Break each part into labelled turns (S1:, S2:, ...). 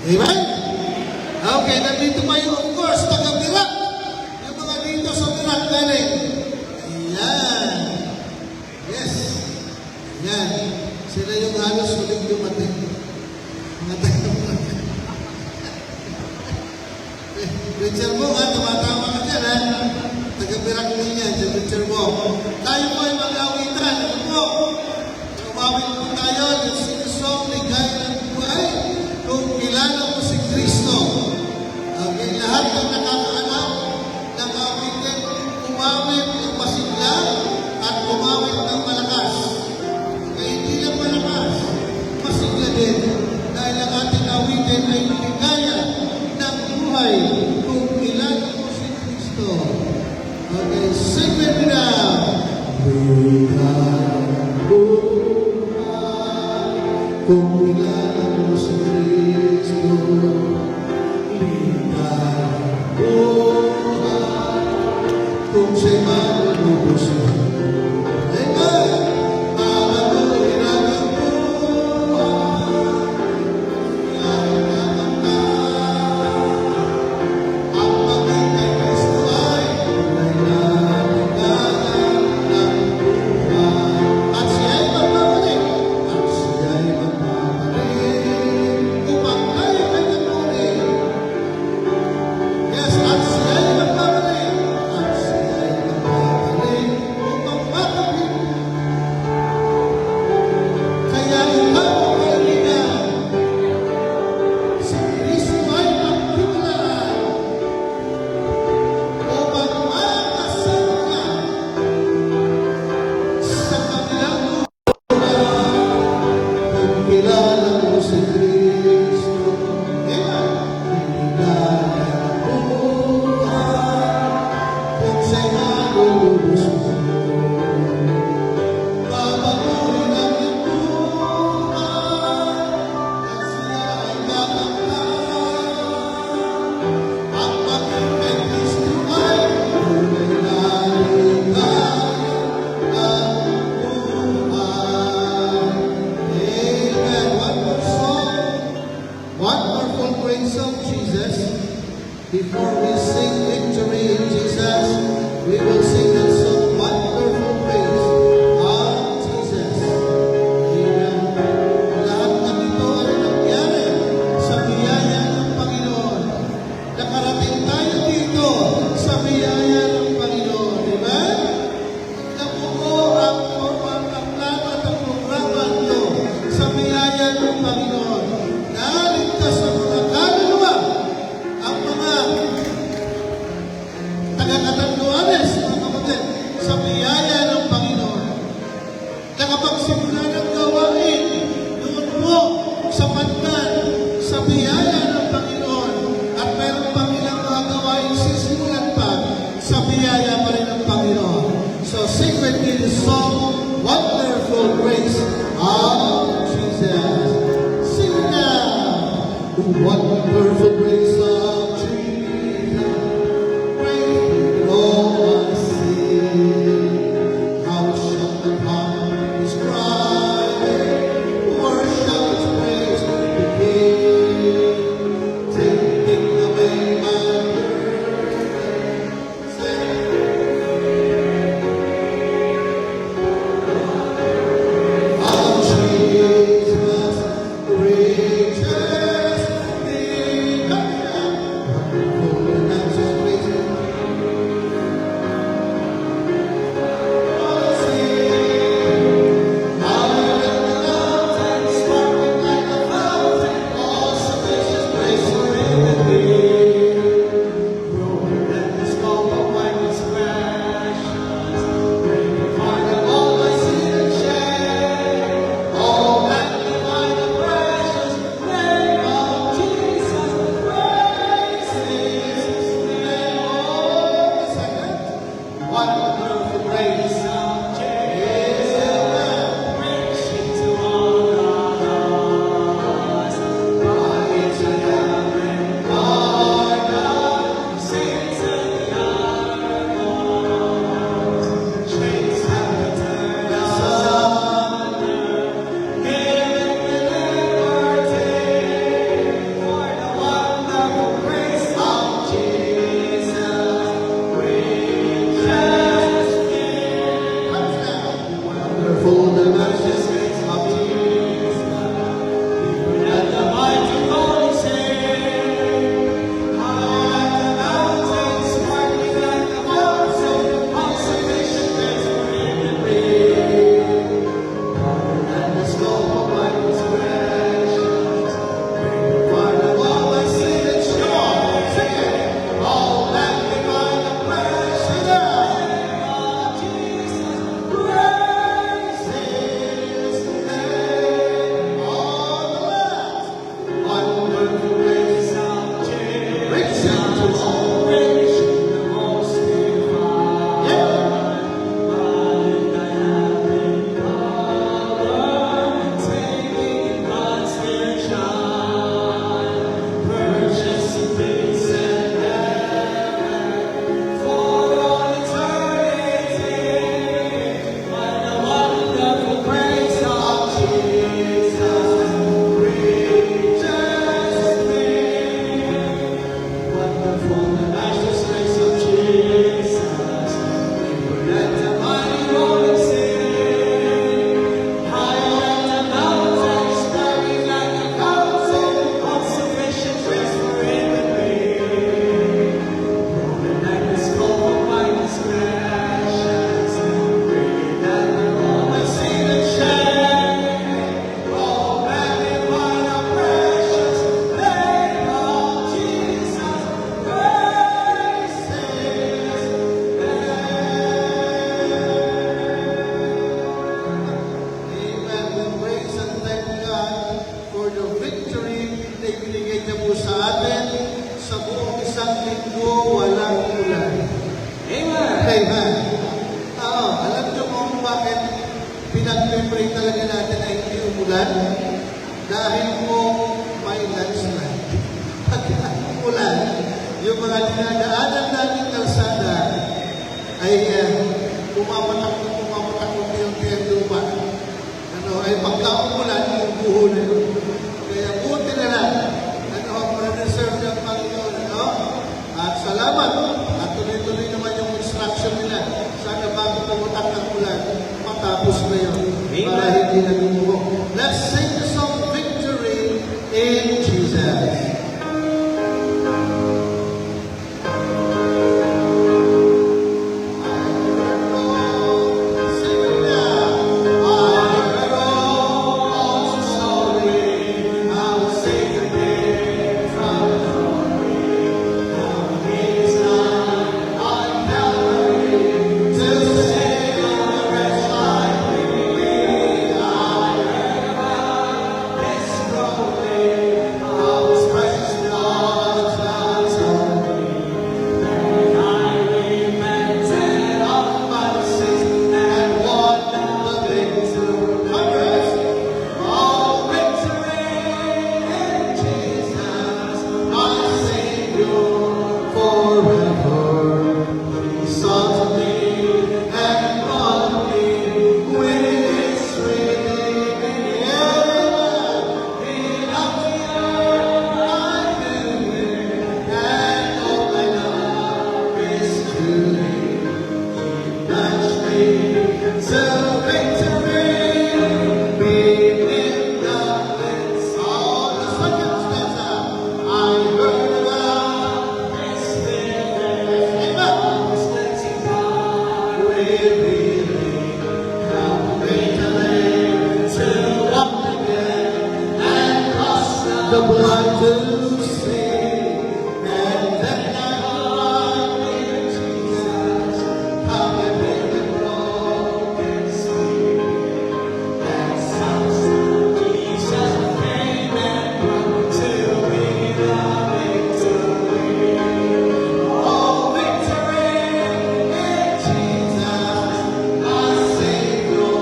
S1: Amen? Okay, nandito pa yung of course, taga-Birak. Yung mga dito sa Birak galing. Ayan. Yes. Ayan. Sila yung halos ulit dumating. Mga taga-Birak. Richard mo, tumatawa ka dyan, ha? Taga-Birak din yan, si Richard mo. Tayo po ay mag-awitan. Ano po? Umawit po tayo, yung sinusong, ligaya ng buhay. Kung kilala mo si Kristo. Okay, lahat ng nakakaalam ng awitin, umawit ng masigla at umawit ng malakas. Okay, hindi lang malakas, masigla din. Dahil ang ating awitin ay ligaya ng buhay. Kung kilala mo si Kristo. Okay, sing with me now. Kung kilala mo si Kristo, ligaya buhay. Kung siya'y malulubos mo, amen, mabaguhin ang iyong buhay. Ang maging kay Kristo ay ligaya ng buhay. At siya'y magbabalik. At siya'y magbabalik upang tayo kanyang kunin. Yes, at siya'y magbabalik. At siya'y magbabalik upang makabit. Kaya ikaw, kaibigan, si Kristo ay magtiwalaan upang makasama ka sa kanilang buhay. Kung kilala mo si Kristo, ligaya buhay. Kung siya'y malulubos mo, babaguhin ang iyong buhay. At siya ay gaganap. Ang maging kay Kristo ay tunay na ligaya ng buhay. Amen. One more song. One more full praise of Jesus. Before we sing victory in Jesus, we will sing that song, Wonderful Praise of Jesus. Amen. Lahat ng ito ay nangyari sa biyaya ng Panginoon. Nakarating tayo dito sa biyaya ng Panginoon. Amen? Nabuo ang plano at ang programa nito sa biyaya ng Panginoon. Naligtas sa mga kaluluwa, ang mga taga-Katanduanes, mga kapatid, sa biyaya ng Panginoon. Nakapagsimula ng gawain doon po sa Pandan, sa biyaya ng Panginoon. At meron pang ilang mga gawain sisimulan pa sa biyaya pa rin ng Panginoon. So sing with me this song, Wonderful Grace of Jesus. Sing it now. Wonderful grace of Jesus. Praise all my sin. How shall the heart describe it? Where shall its praise begin? Taking away my burden. Of Jesus, riches, the Amen. Oo, alam niyo kung bakit pinag-pray talaga natin na hindi umulan? Dahil po may landslide. Pag umulan, yung mga dinadaanan natin kalsada ay pumapatak unti-unti ang lupa. Ay pagka umulan, yung buho na yun. Kaya buti na lang, ma-reserve ng Panginoon. At salamat. At tuloy-tuloy naman yung instruction nila. Sana bago pumutak ng ulan, matapos na yun. Para hindi nagumuho. Let's sing the song Victory in Jesus. The blood to see, and then I will Jesus, come and make the broken see. And sounds of Jesus came and brought to me the victory. Oh, victory in Jesus, my Savior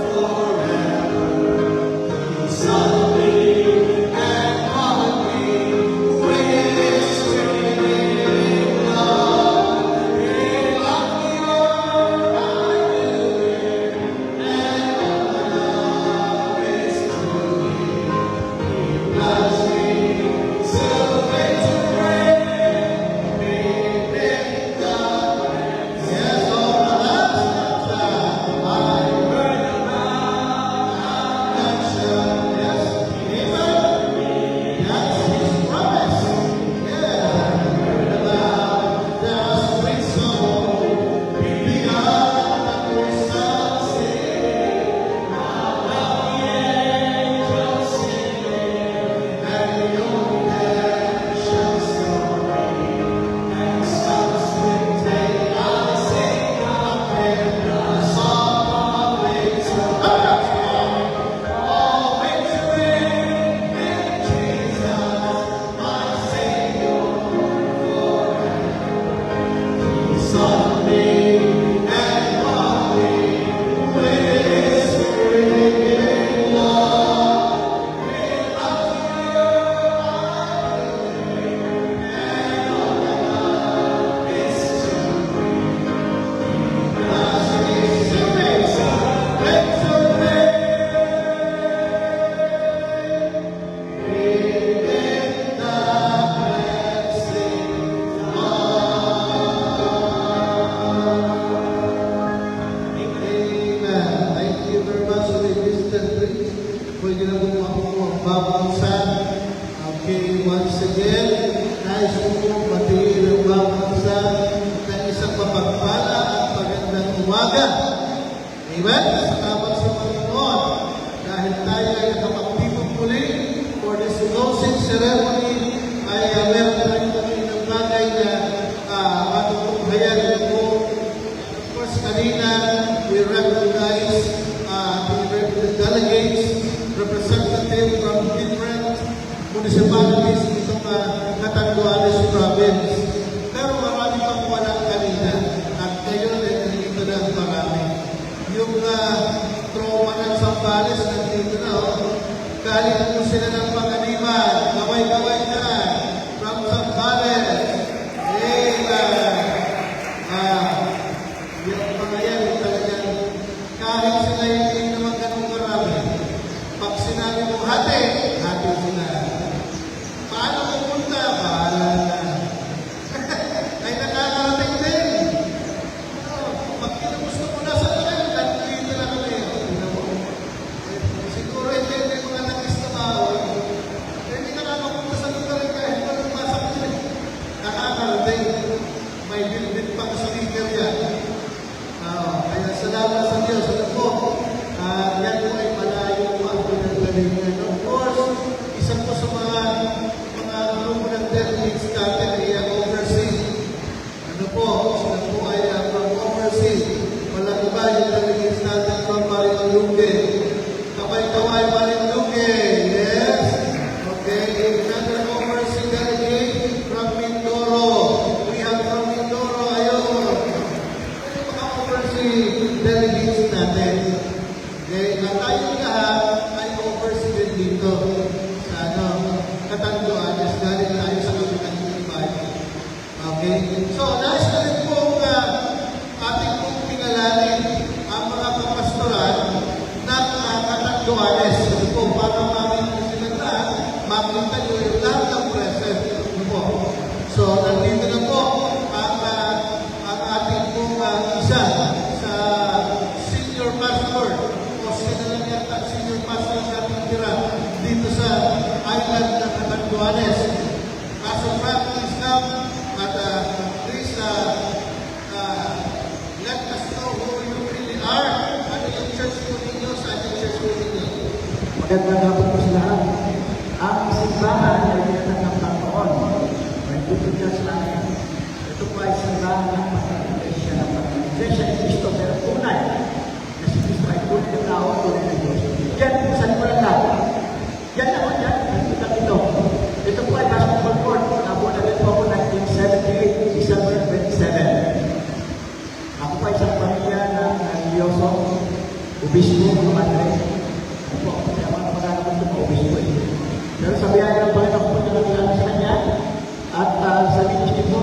S1: forever. He saw me. Pwede na po magbabangsan. Okay, once again, nais ko po matiin ang babangsan ng isang mapagpala at magandang umaga. Amen? Salamat sa Panginoon. Dahil tayo ay nakapagpipong muli for this closing ceremony, ay meron tayo kami ng bagay na matutunghayan po. Of course, kanina, we recognize the delegates, representatives from different municipalities itong Catanduanes province. Pero marami pang wala kanina. At ngayon, yung lahat ng present. Ano po? So, nandito na po ang ating pong isa sa senior pastor o sino lang yata senior pastor sa ating tira dito sa island ng Catanduanes. Pastor Frank, please come at please let us know who you really are. Ano yung church po ninyo? Saan yung church po ninyo?
S2: Magandang hapon po sa lahat. Ang simbahan ay tinatag ng Panginoon. May tutudyas namin. Ito po ay simbahan ng Iglesia ng Panginoon. Iglesia ni Cristo, pero tunay na si Cristo ay tunay ng tao, tunay ng Diyos. Yan po sa limulan natin. Yan ako yan. Nakita ito. Ito po ay basketball court. Nabunagan po ako 1978, December 27. Ako po ay isang pamilya ng religyoso, obispo, mga madre. Ano po, kaya mga mag-anak ko mga obispo eh. Pero sa biyaya ng Panginoon po na nakilala sa kanya at sa ministry po,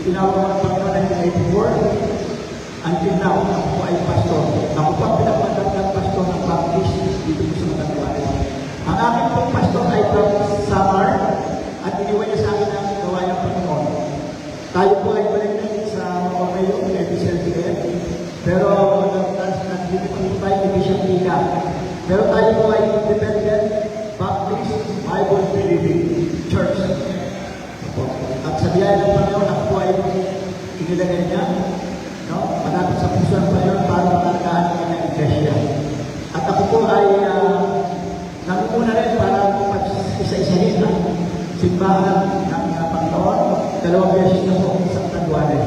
S2: tinawag ng Panginoon na 1984. Until now, ako po ay pastor. Ako po ang pinapagandang pastor ng Baptist dito po sa Catanduanes. Ang aking pong pastor ay from Samar at iniwan niya sa akin ang gawa ng Panginoon. Tayo po ay balik sa mga kayo, EBCLTF, pero nagdito po tayo Division Liga. Pero tayo po ay independent Baptist Bible Believing Church. At sa biyaya ng Panginoon, ako po ay inilagay niya, no? Malapit sa puso ng Panginoon para matalagaan ng kanyang iglesia. At ako po ay nangunguna rin para isa-isahin ang simbahan ng Panginoon. 2 beses na po sa Catanduanes.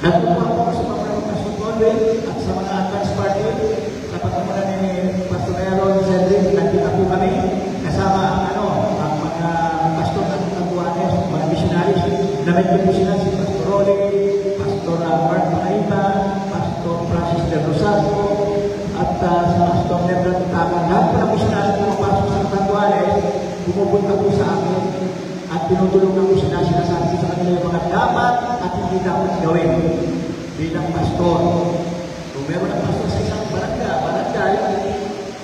S2: Nagpupunta po sa mga Pastor Conway at sa mga advance party sa pagkamulan ni Pastor Aaron Cedric. Nagkita po kami kasama ang mga pastor ng Catanduanes, mga missionaries. Namit ko po sila si Pastor Rolly, Pastor Mark Maaiba, Pastor Francis Del Rosario, at si Pastor Nebra Tutaman. Lahat po na missionaries na pumapasok sa Catanduanes, pumupunta po sa akin at tinutulungan ko sila, sinasabi sa kanila yung mga dapat at hindi dapat gawin bilang pastor. Kung meron ng pastor sa isang barangay,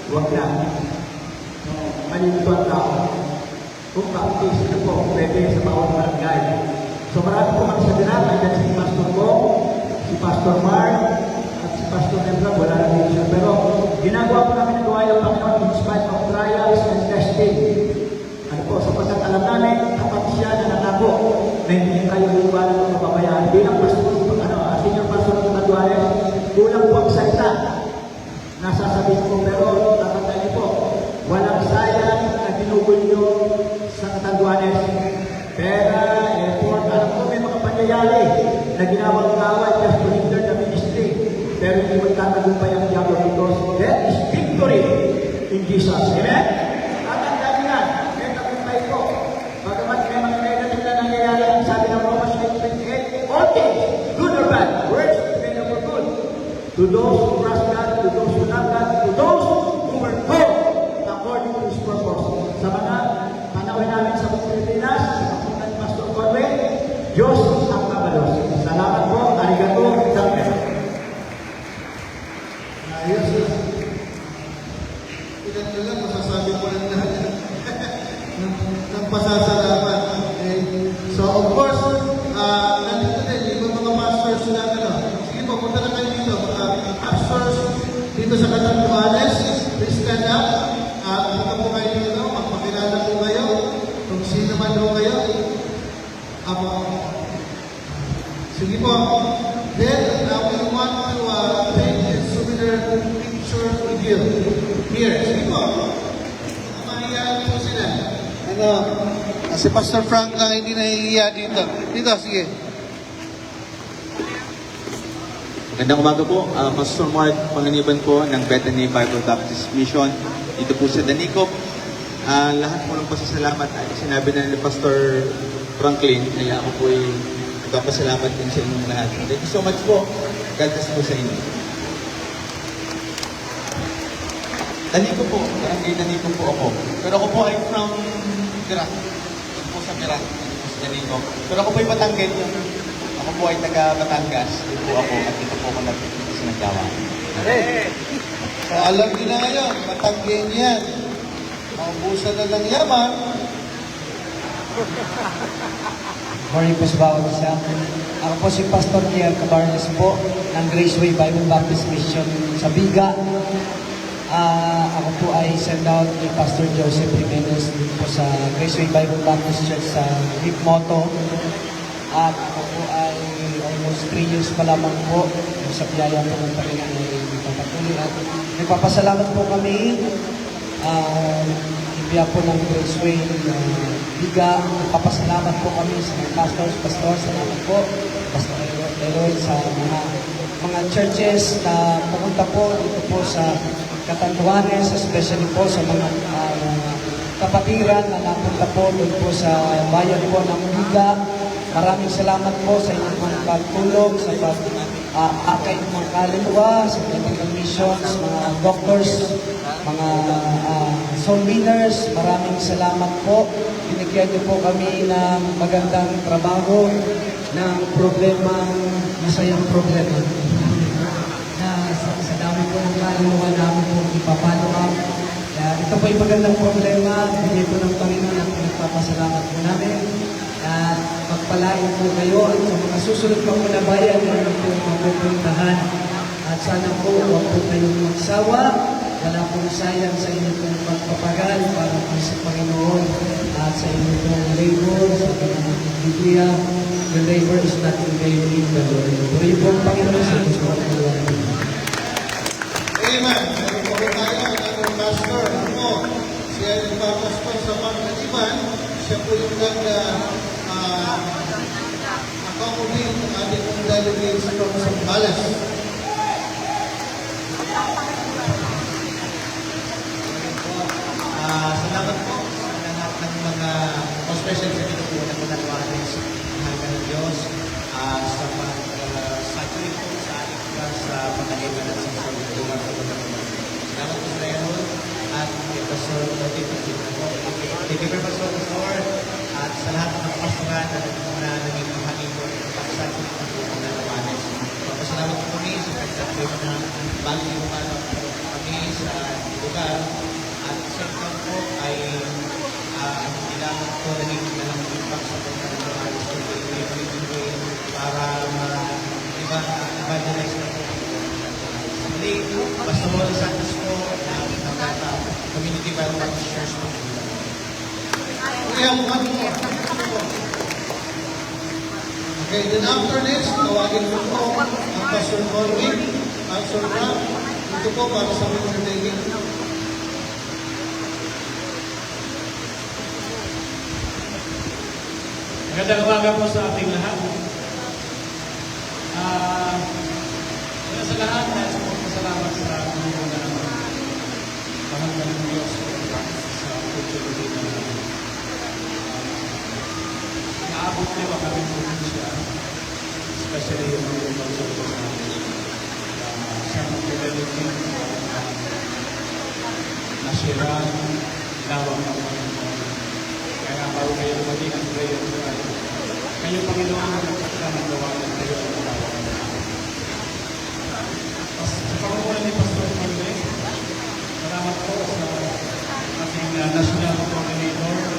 S2: huwag na. Malilito ang tao. Kung baptist na po, pwede sa bawat barangay. So marami po kami sa dinam, nandiyan si Pastor Bo, si Pastor Mark, at si Pastor Nebra, wala na dito siya. Pero ginagawa po namin ang gawa ng Panginoon in spite of trials and testing. Ano po, sapagkat alam namin, tapat siya na nangako na hindi tayo lupa ng kababayaan. Bilang pastor, senior pastor ng Catanduanes, kulang po ang salita. Nasasabihin ko, pero tatandaan niyo po, walang sayang na ginugol niyo sa Catanduanes. Pera, effort, alam ko may mga pangyayari na ginawang kaway just to hinder the ministry. Pero hindi magtatagumpay ang diablo because there is victory in Jesus. Amen? Tatandaan niyo yan. May tagumpay po. Bagamat may mga negative na nangyayari, ang sabi ng Romans 8:28, all things, good or bad, words made for good. To those who trust God, to those who love God, to those who were called according to His purpose. Sa mga panahon namin sa Pilipinas, sa mga Pastor Conway, Diyos ang mabalos. Salamat po, arigato, thank you.
S1: Ayos na. Ilan na lang, masasabi ko lang lahat ng pasasalamat. Okay? So, of course, nandito din, yung mga pastors na sige po, punta na kayo dito. Pastors dito sa Catanduanes, please stand up. Punta po kayo dito, magpakilala po kayo. Kung sino man po kayo. Sige po. Then, we want to take a souvenir picture with you. Here, sige po. Mahihayin po sila. Si Pastor Frank lang hindi nahihiya dito. Dito, sige.
S3: Magandang umaga po, Pastor Mark Panganiban po ng Bethany Bible Baptist Mission. Dito po sa Danicop. Lahat po ng pasasalamat ay sinabi na ni Pastor Franklin, kaya ako po ay nagpapasalamat din sa inyong lahat. Thank you so much po. God bless po sa inyo. Danicop po, barangay Danicop po ako. Pero ako po ay from Pirat. Ito po sa Pirat, ito po sa Danicop. Pero ako po ay Batanggay. Ako po ay taga Batangas. Ito po ako at ito po ako nagpipito sa Nagjawa.
S1: So, alam niyo na ngayon, Batanggay yan. Maubusan na lang yaman,
S4: Morning po sa bawat isa. Ako po si Pastor Niel Cabarnes po ng Graceway Bible Baptist Mission sa Biga. Ako po ay send out ni Pastor Joseph Jimenez dito po sa Graceway Bible Baptist Church sa Hipmoto. At ako po ay almost 3 years pa lamang po sa biyaya po ng Panginoon ay nagpapatuloy. At nagpapasalamat po kami ibiya po ng Graceway Biga. Nagpapasalamat po kami sa mga pastor, salamat po, Pastor Eroy, sa mga churches na pumunta po dito po sa Catanduanes, especially po sa mga kapatiran na napunta po doon po sa bayan po ng Biga. Maraming salamat po sa inyong mga pagtulong, sa pag-akay ng mga kaluluwa, sa medical missions, mga doctors, mga soul winners. Maraming salamat po. Binigyan niyo po kami ng magandang trabaho, ng masayang problema. Na sa dami po ng kaluluwa namin po ipapalo up. Ito po yung magandang problema. Bigay po ng Panginoon at nagpapasalamat po namin. At pagpalain po kayo at sa mga susunod pa po na bayan na po mapupuntahan. At sana po huwag po kayong magsawa. Wala pong sayang sa inyong pong pagpapagal para po sa Panginoon at sa inyong pong labor, sa inyong Biblia. The labor is not in vain in the Lord. Puri po ang Panginoon sa Diyos po ang Panginoon.
S1: Amen. Meron po tayo ang ating pastor. Ako, siya ay nagpapastor sa Pangkaliban. Siya po yung accommodate ng ating mga delegates from Zambales.
S5: Salamat po sa lahat ng mga, especially sa dito po na Catanduanes, mahal ng Diyos, sa pag-saturate po sa ating sa pagkaliban at sa pagkaliban sa pagkaliban. Salamat po sa Lord at kay Pastor Otis at thank you very much Pastor at sa lahat ng pastoran na naging mahangin po pag-saturate po ng Catanduanes. Salamat po kami sa pag-saturate na bagay yung kami sa lugar. At sa ikaw po ay hindi lang po naging nalang impact sa pagkakaroon para ma-evangelize na po. Muli, Pastor Wally Santos po ng Community Bible Baptist Church po.
S1: We have one more. Okay, then after this, tawagin ko po ang Pastor Corwin, Pastor Ram, ito po para sa mga entertaining.
S6: Magandang umaga po sa ating lahat. Sa lahat, salamat sa mga mahal ng Diyos sa opportunity na naabot nila kami po siya, especially yung mga pagsasabi sa amin. Sa mga pinalitin nasira, lawang ng Panginoon. Kaya bago kayo maging ang prayer ko ay kayo Panginoon ang nagsasanagawa ng kayo ang tawag. Sa pangunguna ni Pastor Marley, salamat po sa ating national coordinator.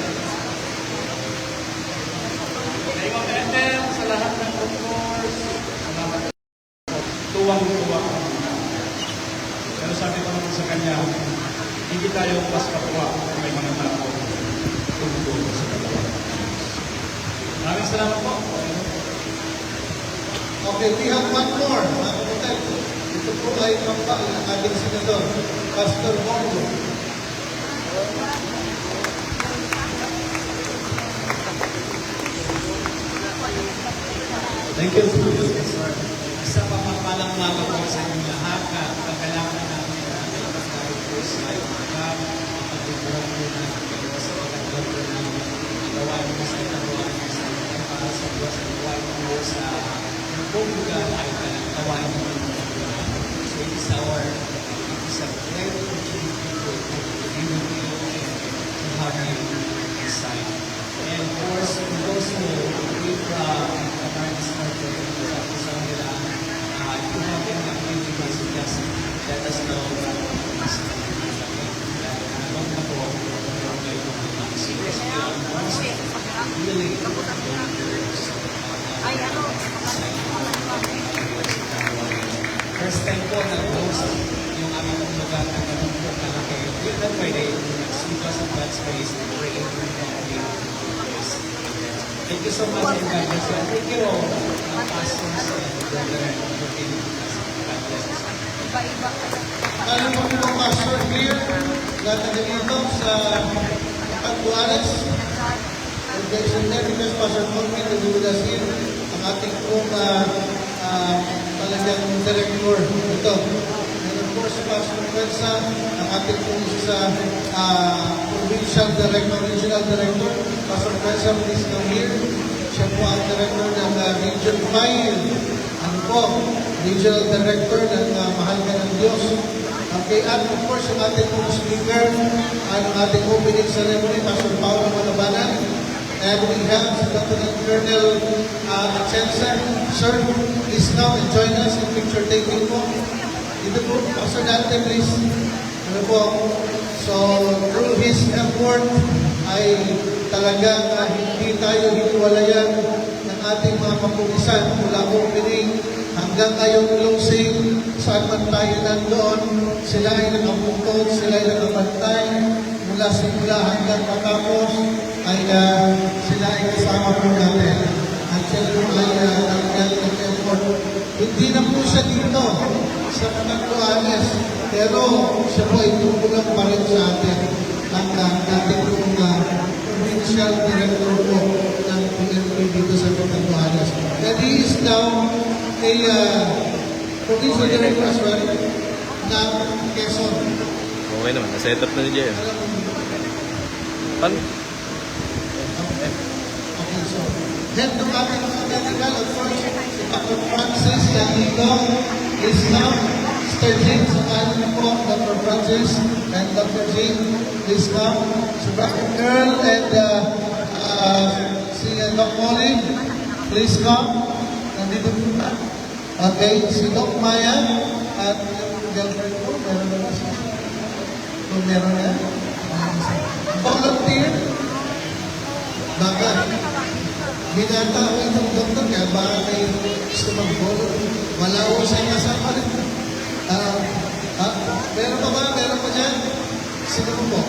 S6: Kay Ma'am Ethel, sa lahat ng doctors, salamat po. Tuwang-tuwa ang mga. Pero sabi ko naman sa kanya, hindi tayo mas katuwa kung may mga tao tumutulong sa dalawa. Maraming salamat po.
S1: Okay, we have one more. Mga kapatid, ito po ay kampal ng ating senador, Pastor Bongo.
S5: Thank you, Pastor. Isa pa mapalang umaga po sa inyong lahat na pagkalaman namin na nagpapagay po sa umaga, pagkukulang po na kayo sa pagkakalang po namin, gawain mo sa itabuan mo sa para sa buwas at gawain mo sa buong lugar ay gawain mo ng mga. So it is a great opportunity to be with you and to have you inside. And of course, for those who live Camarines Norte, sa nila, if you have any activities, just let us know that na po, serious Thank you so much, and God bless you. And thank you all, pastors and brethren, for being with us. God bless us.
S1: Alam mo po, Pastor Clear, lahat na dito sa Pagbuares. Congratulations there because Pastor Colby to be with us here. Ang ating pong talagang director ito. And of course, Pastor Wensa, ang ating pong isa provincial director, regional director. Pastor Wensa, please come here. Siya po ang director ng Region 5. Ano po, regional director ng Mahal ka ng Diyos. Okay, at of course, yung ating pong speaker, ang ating opening ceremony, Pastor Paolo Malabanan. And we have si Lieutenant Colonel Atienza. Sir, please now and join us in picture taking po. Dito po, Pastor Dante, please. Ano po? So, through his effort, ay talagang hindi tayo hiniwalayan ng ating mga kapulisan mula opening hanggang ngayong closing, saan man tayo nandoon, sila ay nakaputol, sila ay nakapantay, mula simula hanggang matapos, ay sila ay kasama po natin. At siya po ay talagang nag-effort. Hindi na po siya dito sa Pagbuares, pero siya po ay tumulong pa rin sa atin ang ating pong provincial director po ng PNP dito sa Pagbuares. And he is now a provincial director as well ng Quezon.
S7: Okay naman, na-set up na ni Jay. Pan?
S1: Okay, so head ng ating mga medical, of course, si Dr. Francis Yanito is now staging sa kanan po, Dr. Francis and Dr. Jane is now. Si Dr. Earl and si Doc Molly, please come. Nandito po na. Okay, si Doc Maya at yung girlfriend ko, meron na ba siya? Kung meron na. Volunteer. Baka, binata ako itong doktor kaya baka may gusto mag-volunteer. Wala ko siya kasama rin. Meron pa ba? Meron pa dyan? Sino po?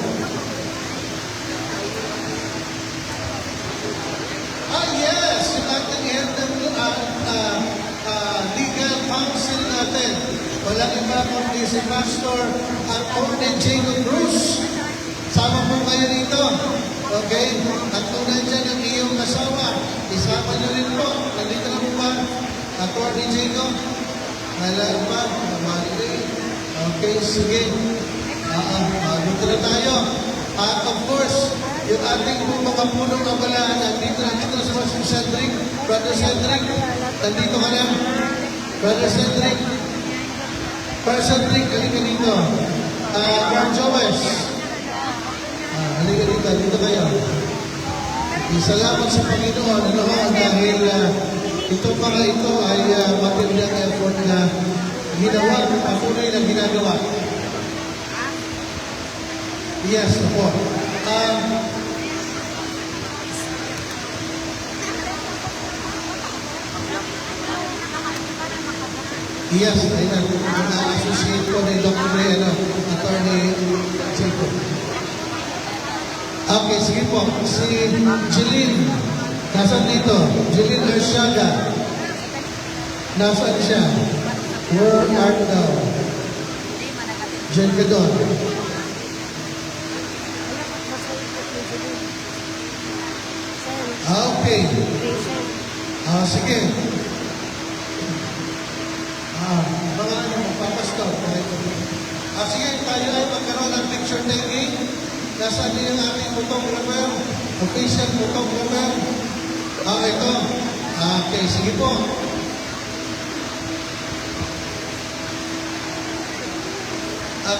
S1: Yes! Yung ating head ng legal counsel natin. Walang iba kundi si Pastor Atty. Jacob Cruz. Sama po kayo dito. Okay? At kung nandiyan ang iyong kasama, isama nyo rin po. Nandito na po ba? Atty. Jacob? Malang ba? Okay, sige. Dito na tayo. At of course, yung ating mga punong kabalaan, nandito na sa Pastor Cedric. Brother Cedric, nandito ka na. Brother Cedric. Brother Cedric, halika dito. Brother Joes. Halika dito, dito kayo. Salamat sa Panginoon, ano ho, dahil ito mga ito ay matindang effort na ginawa, patuloy na ginagawa. Yes, ako. Yes, ayun ang associate ko ni Dr. Atty. Jacob. Okay, sige po. Si Jeline, nasaan dito? Jeline Arsiaga. Nasaan siya? Where art thou? Diyan ka doon. Okay. Sige. Pangalan mo, Papastor. Sige, tayo ay magkaroon ng picture taking. Nasaan din ang ating photographer? Official photographer. Ito. Okay, sige po.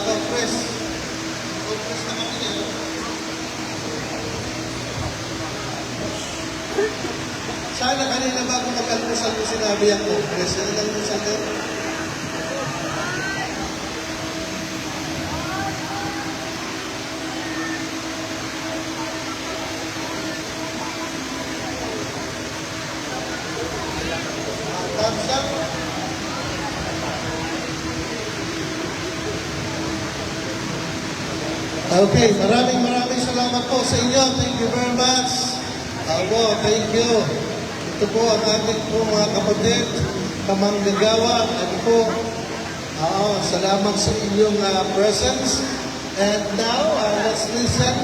S1: Compress. Compress na kami niya. Sana kanina bago mag-almusal ko sinabi ang compress. Ano lang yung sagot? Thumbs up. Okay, maraming salamat po sa inyo. Thank you very much. Abo, thank you. Ito po ang ating po mga kapatid, kamanggagawa. Ano po, salamat sa inyong presence. And now, let's listen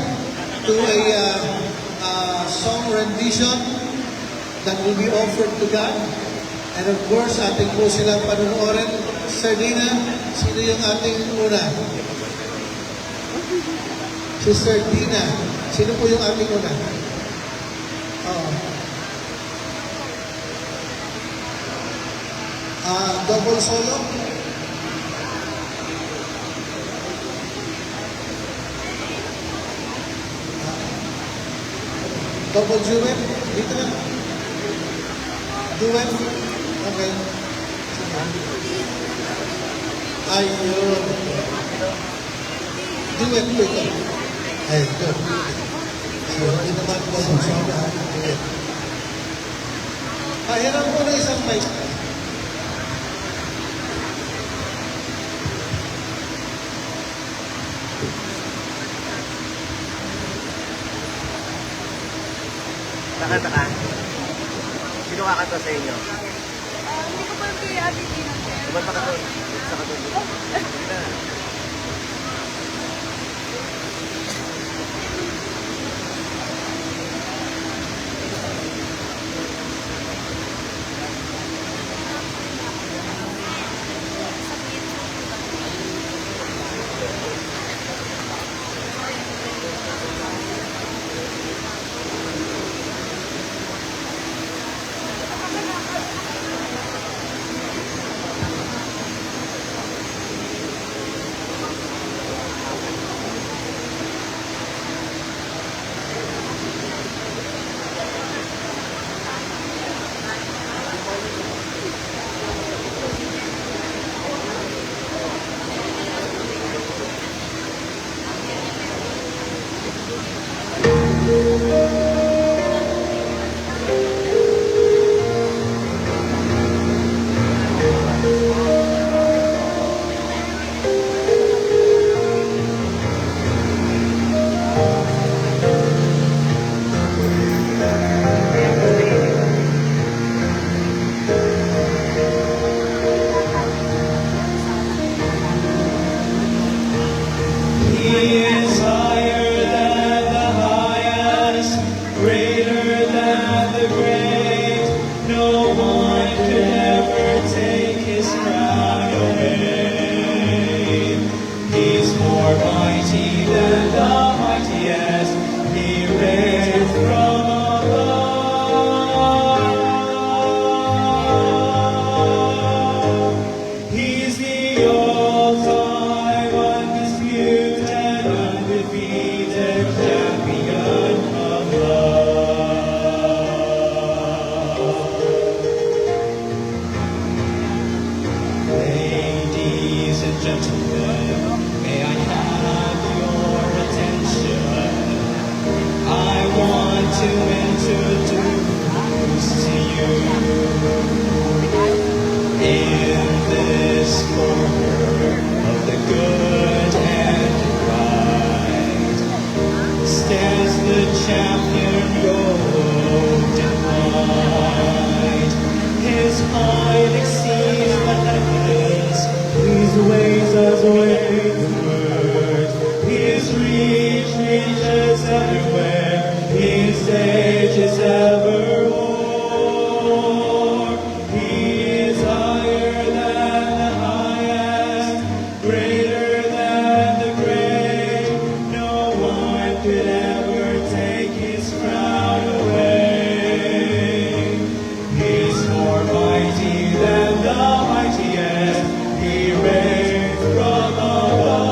S1: to a song rendition that will be offered to God. And of course, ating po silang panunorin. Sir Dina, sino yung ating una? Sister Dina, sino po yung ating una? Double solo? Double duet? Dito na. Duet? Okay. Ayun. Duet po ito. Ayun, good. So, hindi naman po sa duet. Hiram po na isang mic.
S8: Nakanta ka? Sino kakanta sa inyo?
S9: Hindi ko pa yung kay Ate Tina.
S8: Ba't pa ka doon? Sa ka doon? Sige na.
S6: He is higher than the highest, greater than the great. No one could ever take his crown away. He's more mighty than the mightiest. He reigns from above. He's the all-time undisputed, undefeated champion of love. Ladies and gentlemen, may I have your attention? I want to introduce to you, in this corner of the good and right, stands the champion robed in white. His height exceeds the heavens, his ways as waves of words. His reach reaches everywhere, his age is evermore. He is higher than the highest, greater than the great. No one could ever take his crown away. He's more mighty than the mightiest. He reigns from above.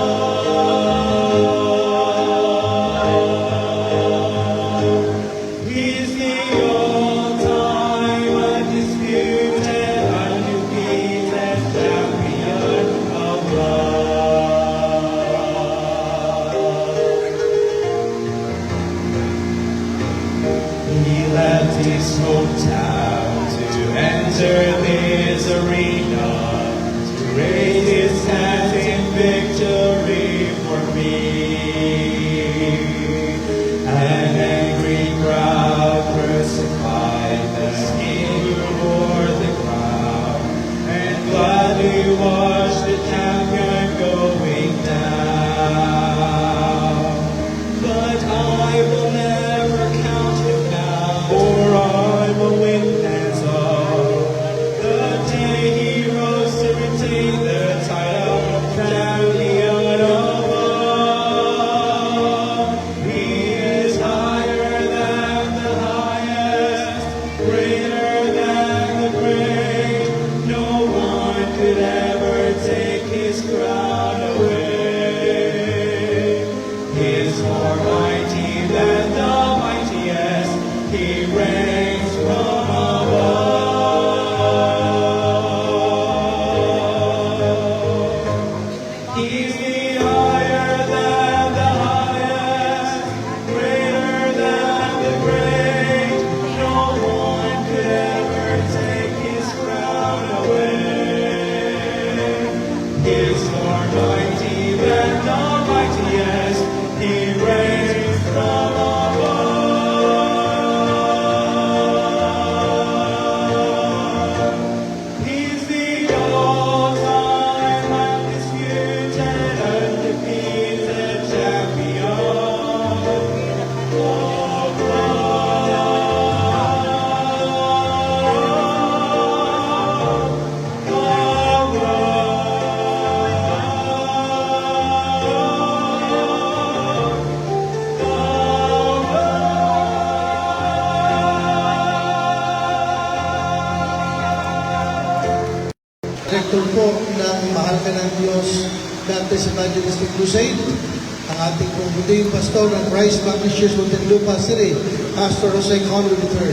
S6: He's the all-time undisputed, undefeated champion of love. He left his hometown to enter this arena, to raise his hands in victory for me. An angry crowd He reigns from above. He's the higher than the highest, greater than the great. No one could ever take his crown away. He's more mighty than the mightiest. He reigns from above. He's the all-time undisputed, undefeated champion.
S1: Director po ng Mahal Ka ng Diyos Baptist Evangelistic Crusade, ang ating pong buting pastor ng Christ Baptist Church Muntinlupa City, Pastor Jose Conrad III.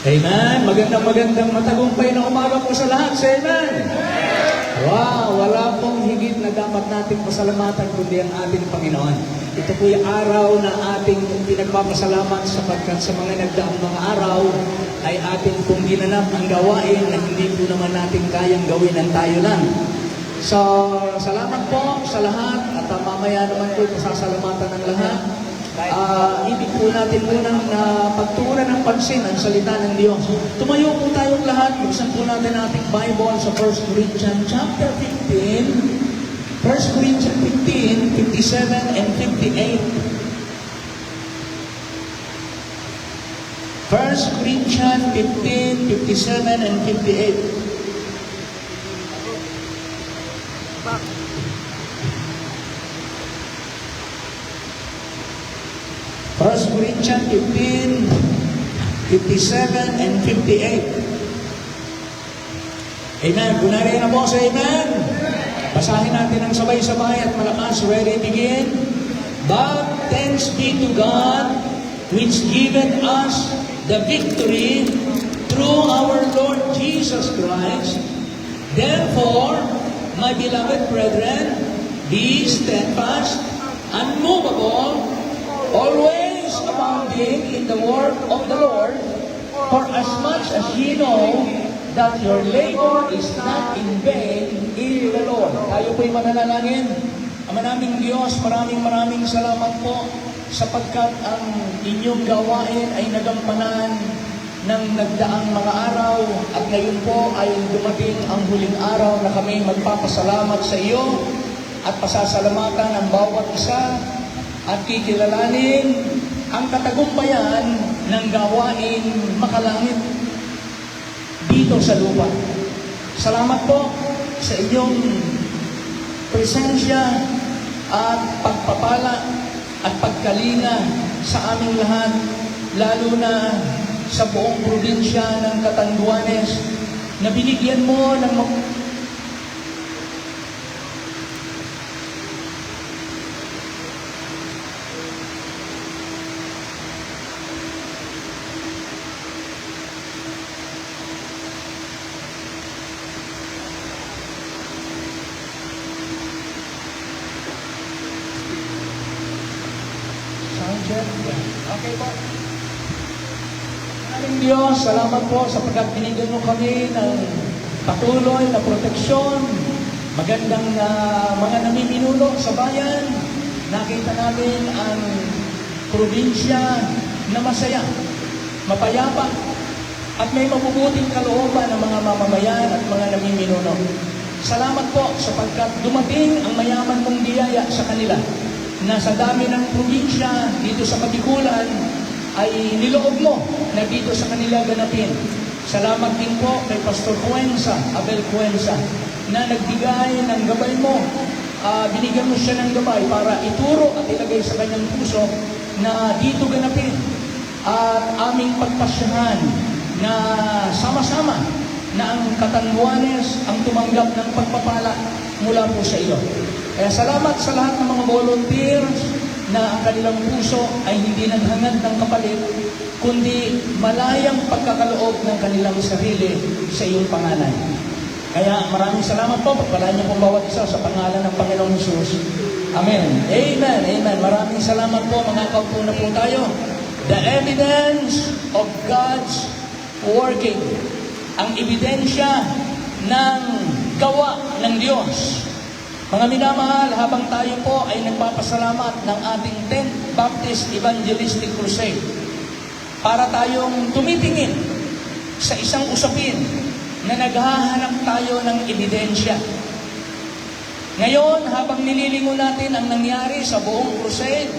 S2: Amen. Magandang matagumpay na umaga po sa lahat. Say amen. Wow, wala pong higit na dapat nating pasalamatan kundi ang ating Panginoon. Ito po yung araw na ating pinagpapasalamat sapagkat sa mga nagdaang mga araw ay ating pong ginanap ang gawain na hindi po naman natin kayang gawin ng tayo lang. So, salamat po sa lahat at mamaya naman po pasasalamatan ng lahat. Ibig po natin munang pagtuunan ng pansin ang salita ng Diyos. Tumayo po tayong lahat. Buksan po natin ating Bible sa 1 Corinthians chapter 15. 1 Corinthians 15, 57 and 58. 1 Corinthians 15, 57 and 58. First Corinthians 15, 57 and 58. Amen. Bunari na po sa amen. Basahin natin ang sabay-sabay at malakas. Ready, begin. But thanks be to God, which given us the victory through our Lord Jesus Christ. Therefore, my beloved brethren, be steadfast, unmovable, always abounding in the work of the Lord, for as much as ye know that your labor is not in vain in the Lord. Tayo po'y mananalangin. Ama naming Diyos, maraming salamat po sapagkat ang inyong gawain ay nagampanan ng nagdaang mga araw at ngayon po ay dumating ang huling araw na kami magpapasalamat sa iyo at pasasalamatan ang bawat isa at kikilalanin ang katagumpayan ng gawain makalangit dito sa lupa. Salamat po sa inyong presensya at pagpapala at pagkalinga sa aming lahat, lalo na sa buong probinsya ng Catanduanes na binigyan mo ng Okay po. Maraming Diyos, salamat po sapagkat binigyan mo kami ng patuloy na proteksyon, magandang mga namiminuno sa bayan. Nakita namin ang probinsya na masaya, mapayapa, at may mabubuting kalooban ng mga mamamayan at mga namiminuno. Salamat po sapagkat dumating ang mayaman mong biyaya sa kanila na sa dami ng probinsya dito sa Kabikulan ay niloob mo na dito sa kanila ganapin. Salamat din po kay Pastor Cuenza, Abel Cuenza, na nagbigay ng gabay mo. Binigyan mo siya ng gabay para ituro at ilagay sa kanyang puso na dito ganapin. At aming pagpasyahan na sama-sama na ang Catanduanes ang tumanggap ng pagpapala mula po sa iyo.
S10: Kaya salamat sa lahat ng mga volunteers na ang kanilang puso ay hindi naghangad ng kapalit, kundi malayang pagkakaloob ng kanilang sarili sa iyong pangalan. Kaya maraming salamat po. Pagpalaan niyo po bawat isa sa pangalan ng Panginoon Jesus. Amen. Amen. Amen. Maraming salamat po. Mga kaupo na po tayo. The evidence of God's working. Ang ebidensya ng gawa ng Diyos. Mga minamahal, habang tayo po ay nagpapasalamat ng ating 10th Baptist Evangelistic Crusade, para tayong tumitingin sa isang usapin na naghahanap tayo ng ebidensya. Ngayon, habang nililingon natin ang nangyari sa buong crusade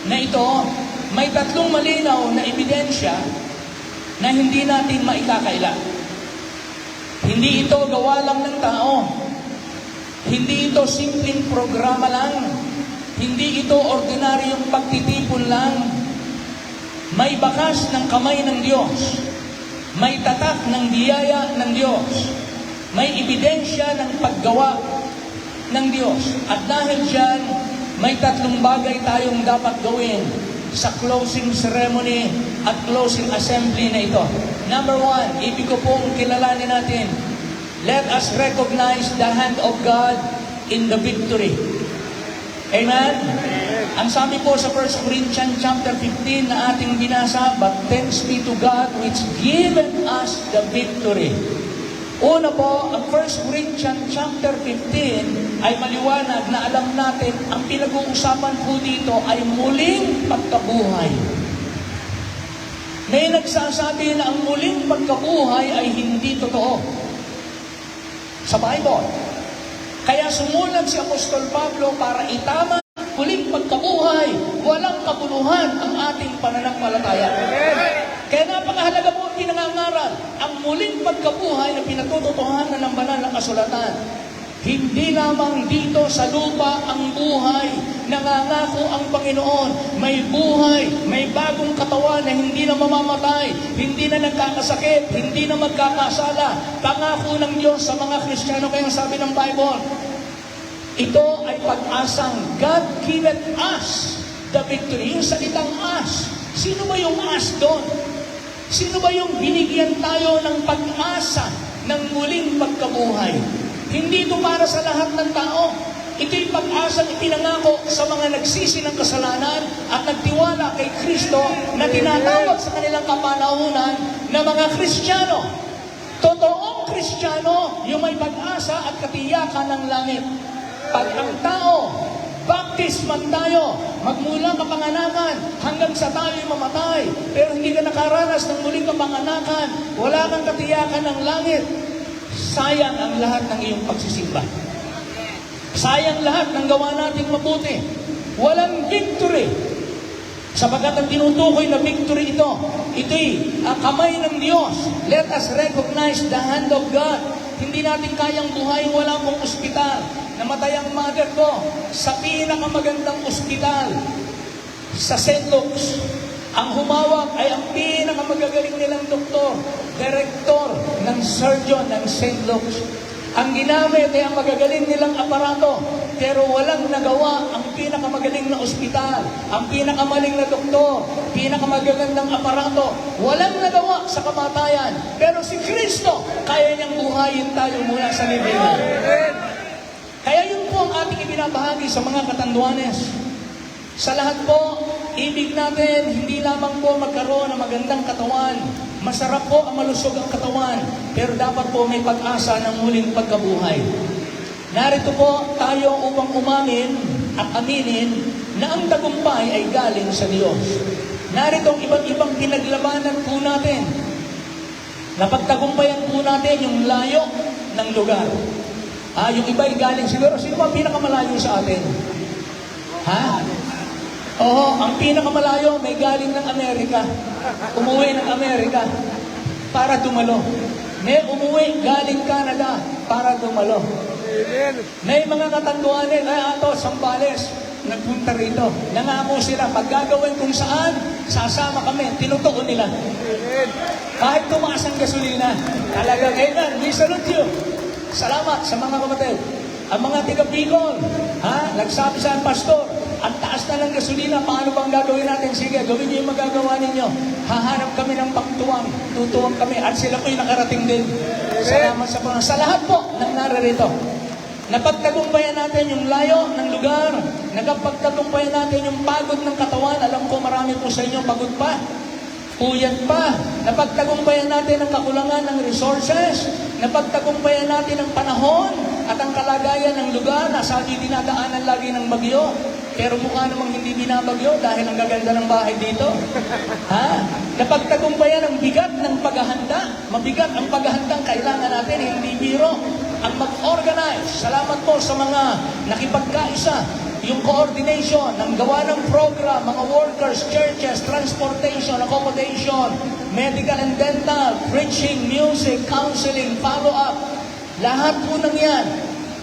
S10: na ito, may tatlong malinaw na ebidensya na hindi natin maikakaila. Hindi ito gawa lang ng tao. Hindi ito simpleng programa lang. Hindi ito ordinaryong pagtitipon lang. May bakas ng kamay ng Diyos. May tatak ng biyaya ng Diyos. May ebidensya ng paggawa ng Diyos. At dahil dyan, may tatlong bagay tayong dapat gawin sa closing ceremony at closing assembly na ito. Number 1, ibig ko pong kilalanin natin, let us recognize the hand of God in the victory. Amen? Ang sabi po sa 1 Corinthians chapter 15 na ating binasa, but thanks be to God which given us the victory. Una po, ang 1 Corinthians chapter 15 ay maliwanag na alam natin ang pinag-uusapan po dito ay muling pagkabuhay. May nagsasabi na ang muling pagkabuhay ay hindi totoo sa Bible. Kaya sumulat si Apostol Pablo para itama muling pagkabuhay, walang kabuluhan ang ating pananampalataya. Kaya napakahalaga po ang pinangangaral, ang muling pagkabuhay na pinatututuhanan ng banal na kasulatan. Hindi lamang dito sa lupa ang buhay, nangangako ang Panginoon, may buhay, may bagong katawan na hindi na mamamatay, hindi na nagkakasakit, hindi na magkakasala. Pangako ng Diyos sa mga Kristiyano, kaya sabi ng Bible, ito ay pag-asang God giveth us the victory. Yung salitang us, sino ba yung us doon? Sino ba yung binigyan tayo ng pag-asa ng muling pagkabuhay? Hindi ito para sa lahat ng tao. Ito'y pag-asang ipinangako sa mga nagsisi ng kasalanan at nagtiwala kay Kristo na tinatawag sa kanilang kapanahunan na mga Kristiyano. Totoong Kristiyano, yung may pag-asa at katiyakan ng langit. Pag ang tao, baptist man tayo, magmula kapanganakan hanggang sa tayo'y mamatay, pero hindi ka nakaranas ng muling kapanganakan, wala kang katiyakan ng langit, sayang ang lahat ng iyong pagsisimba. Sayang lahat ng gawa nating mabuti. Walang victory. Sapagkat ang tinutukoy na victory ito'y ang kamay ng Diyos. Let us recognize the hand of God. Hindi natin kayang buhayin wala pong ospital. Namatay ang mother ko sa pinakamagandang ospital sa St. Luke's. Ang humawak ay ang pinakamagagaling nilang doktor, direktor ng surgeon ng St. Luke's. Ang ginamit ay ang magagaling nilang aparato, pero walang nagawa ang pinakamagaling na ospital, ang pinakamaling na doktor, pinakamagagandang aparato. Walang nagawa sa kamatayan, pero si Kristo, kaya niyang buhayin tayo mula sa libingan. Kaya yun po ang ating ibinabahagi sa mga katanduanes. Sa lahat po, ibig natin hindi lamang po magkaroon ng magandang katawan. Masarap po ang malusog ang katawan, pero dapat po may pag-asa ng muling pagkabuhay. Narito po tayo upang umamin at aminin na ang tagumpay ay galing sa Diyos. Narito ang iba't-ibang pinaglabanan po natin. Napagtagumpayan po natin yung layo ng lugar. Yung iba ay galing siguro. Sino ba pinakamalayo sa atin? Oo, ang pinakamalayo may galing ng Amerika. Umuwi ng Amerika para dumalo. May umuwi galing Canada para dumalo. May mga katanduanin, Sambales, nagpunta rito. Nangako sila, pag gagawin kung saan, sasama kami. Tinutuon nila. Kahit tumaas ang gasolina. Talagang, amen, we salute you. Salamat sa mga kapatid. Ang mga tiga Bicol, Ha? Nagsabi sa pastor, ang taas na ng gasolina, paano bang gagawin natin? Sige, gawin niyo yung magagawa ninyo. Hahanap kami ng pagtuwang, tutuwang kami, at sila po'y nakarating din. Salamat sa Panginoon. Sa lahat po ng naririto, napagtagumpayan natin yung layo ng lugar, napagtagumpayan natin yung pagod ng katawan. Alam ko marami po sa inyo pagod pa, puyat pa. Napagtagumpayan natin ang kakulangan ng resources, napagtagumpayan natin ang panahon at ang kalagayan ng lugar na sabi dinadaanan lagi ng bagyo. Pero mukha namang hindi binabagyo dahil ang gaganda ng bahay dito. Ha? Napagtagumpayan ang bigat ng paghahanda. Mabigat ang paghahandang kailangan natin, hindi biro. Ang mag-organize. Salamat po sa mga nakipagkaisa. Yung coordination, ng gawa ng program, mga workers, churches, transportation, accommodation, medical and dental, preaching, music, counseling, follow-up. Lahat po ng yan.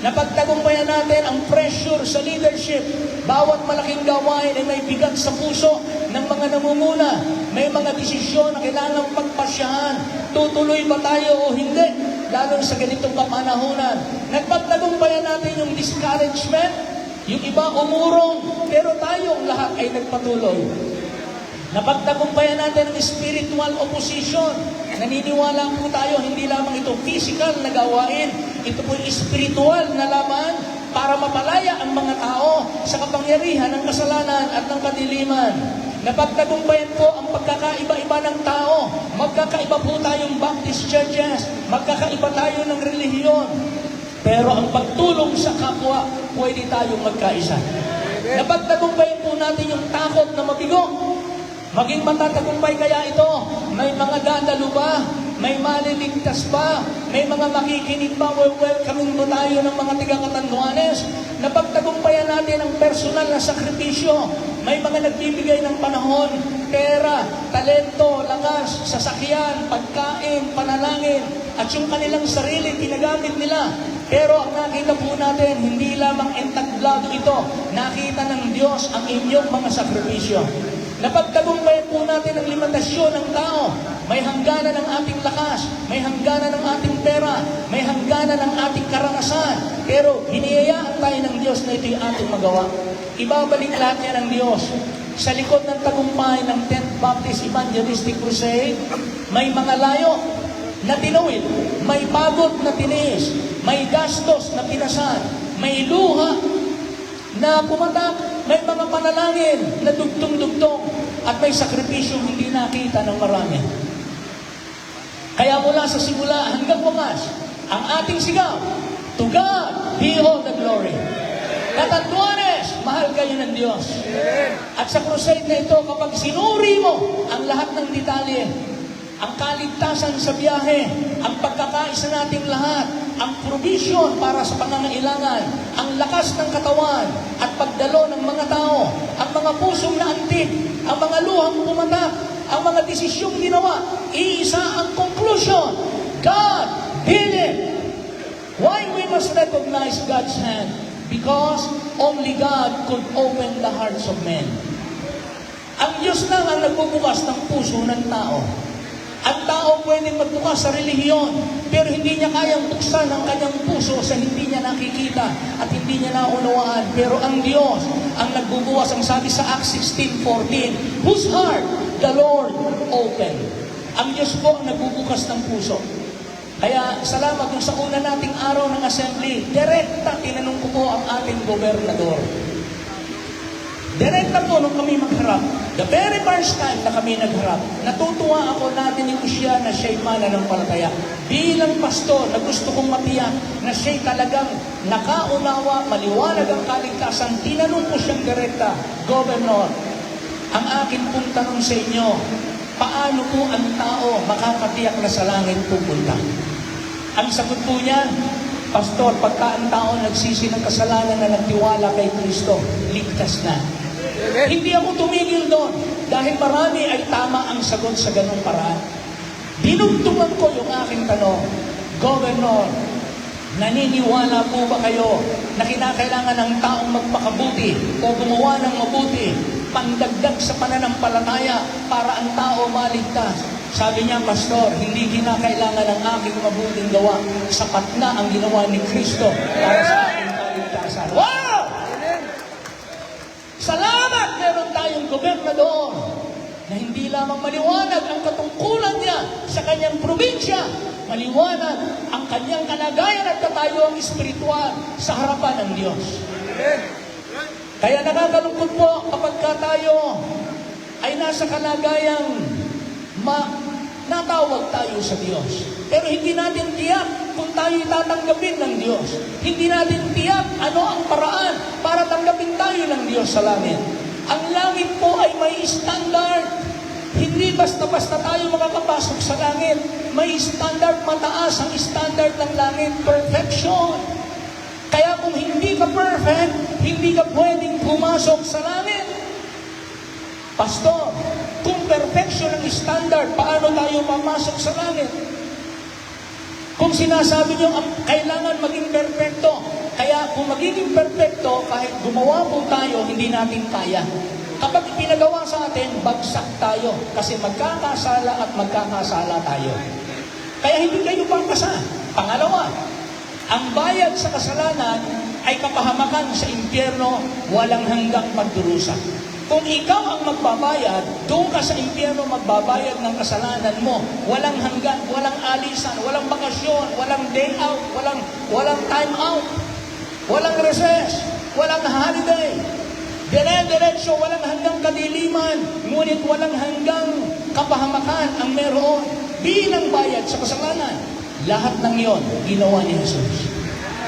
S10: Napagtagumpayan natin ang pressure sa leadership. Bawat malaking gawain ay may bigat sa puso ng mga namumuna. May mga desisyon na kailangang pagpasyahan. Tutuloy ba tayo o hindi? Lalo sa ganitong kapanahunan. Napagtagumpayan natin yung discouragement. Yung iba umurong, pero tayong lahat ay nagpatuloy. Napagtagumpayan natin ang spiritual opposition. Naniniwala po tayo, hindi lamang ito physical na gawain, ito po spiritual na laban para mapalaya ang mga tao sa kapangyarihan ng kasalanan at ng kadiliman. Napagtagumpayan po ang pagkakaiba-iba ng tao. Magkakaiba po tayong Baptist churches, magkakaiba tayo ng relihiyon. Pero ang pagtulong sa kapwa, pwede tayong magkaisa. Napagtagumpayan po natin yung takot na mabigo. Maging matatagumpay kaya ito, may mga dadalo ba? May maliligtas ba? May mga makikinig ba? Welcoming mo tayo ng mga tiga-Catanduanes. Napagtagumpayan natin ang personal na sakripisyo. May mga nagbibigay ng panahon, pera, talento, lakas, sasakyan, pagkain, panalangin, at yung kanilang sarili ginagamit nila. Pero ang nakita po natin, hindi lamang entablado ito. Nakita ng Diyos ang inyong mga sakripisyo. Napagtagumpayan po natin ang limitasyon ng tao. May hangganan ng ating lakas, may hangganan ng ating pera, may hangganan ng ating karanasan. Pero hinihiyaan tayo ng Diyos na ito'y ating magawa. Ibabalik lahat niya ng Diyos. Sa likod ng tagumpay ng 10th Baptist Evangelistic Crusade, may mga layo na tinuwid, may pagod na tiniis, may gastos na pinasan, may luha na pumatak, may mga panalangin na dugtong-dugtong, at may sakripisyong hindi nakita ng marami. Kaya mula sa simula hanggang wakas, ang ating sigaw, to God be all the glory. Catanduanes, mahal kayo ng Diyos. At sa crusade na ito, kapag sinuri mo ang lahat ng detalye, ang kaligtasan sa biyahe, ang pagkakaisa nating lahat, ang provision para sa pangangailangan, ang lakas ng katawan at pagdalo ng mga tao, ang mga pusong naantig, ang mga luhang pumatak, ang mga desisyong ginawa, iisa ang conclusion. God did it. Why we must recognize God's hand? Because only God could open the hearts of men. Ang Diyos lang ang nagbubukas ng puso ng tao. Ang tao pwedeng magbukas sa relihiyon, pero hindi niya kayang buksan ang kanyang puso sa hindi niya nakikita at hindi niya naunawaan. Pero ang Diyos ang nagbubukas, ang sabi sa Acts 16:14, whose heart the Lord opened. Ang Diyos po ang nagbubukas ng puso. Kaya salamat kung sa una nating araw ng assembly, direkta tinanong ko po ang ating gobernador. Direkta po nung kami magharap, the very first time na kami nagharap, natutuwa ako natin ko siya na siya'y mananampalataya. Bilang pastor, na gusto kong matiyak na siya'y talagang nakaunawa, maliwanag ang kaligtasan. Tinanong ko siyang direkta, Governor, ang akin pong tanong sa inyo, paano po ang tao makakatiyak na sa langit pupunta? Ang sagot po niya, Pastor, pagka ang tao nagsisi ng kasalanan na nagtiwala kay Kristo, ligtas na. Hindi ako tumigil doon dahil marami ay tama ang sagot sa ganung paraan. Dinugtungan ko yung aking tanong, Governor, naniniwala po ba kayo na kinakailangan ng taong magpakabuti o gumawa ng mabuti, pandagdag sa pananampalataya para ang tao maligtas? Sabi niya, Pastor, hindi kinakailangan ng aking mabuting gawa. Sapat na ang ginawa ni Kristo para sa aking kaligtasan. Wow! gobernador na hindi lamang maliwanag ang katungkulan niya sa kanyang probinsya, maliwanag ang kanyang kalagayan at katayuang espiritual sa harapan ng Diyos. Kaya nakakalungkot po kapag tayo ay nasa kalagayang natawag tayo sa Diyos. Pero hindi natin tiyak kung tayo tatanggapin ng Diyos. Hindi natin tiyak ano ang paraan para tanggapin tayo ng Diyos sa langit. Ang langit po ay may standard. Hindi basta-basta tayo makakapasok sa langit. May standard, mataas ang standard ng langit, perfection. Kaya kung hindi ka perfect, hindi ka pwedeng pumasok sa langit. Pastor, kung perfection ang standard, paano tayo mamasok sa langit? Kung sinasabi niyo, kailangan maging perfecto, kaya kung magiging perfecto, kahit gumawa po tayo, hindi natin kaya. Kapag ipinagawa sa atin, bagsak tayo, kasi magkakasala at magkakasala tayo. Kaya hindi kayo pangkasa. Pangalawa, ang bayad sa kasalanan ay kapahamakan sa impyerno, walang hanggang pagdurusa. Kung ikaw ang magbabayad, doon ka sa impyerno magbabayad ng kasalanan mo. Walang hanggan, walang alisan, walang bakasyon, walang day out, walang time out, walang recess, walang holiday. Dire-diretso, walang hanggang kadiliman, ngunit walang hanggang kapahamakan ang meron bilang bayad sa kasalanan. Lahat ng iyon, ginawa ni Jesus.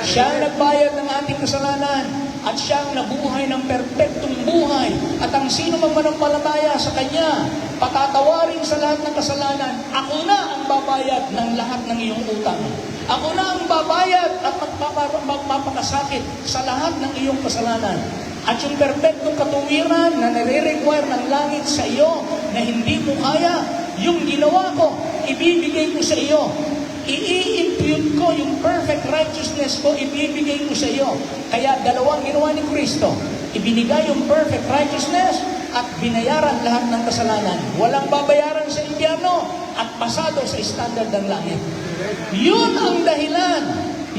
S10: Siya ang nagbayad ng ating kasalanan at siya ang nabuhay ng perpektong buhay. At ang sino mang manampalataya sa Kanya, patatawarin sa lahat ng kasalanan, ako na ang babayad ng lahat ng iyong utang. Ako na ang babayad at magpapakasakit sa lahat ng iyong kasalanan. At yung perpektong katuwiran na nare-require ng langit sa iyo na hindi mo kaya, yung ginawa ko, ibibigay ko sa iyo. I-impute ko yung perfect righteousness ko, ibibigay ko sa iyo. Kaya dalawang ginawa ni Kristo. Ibinigay yung perfect righteousness at binayaran lahat ng kasalanan. Walang babayaran sa impyerno at pasado sa standard ng langit. Yun ang dahilan.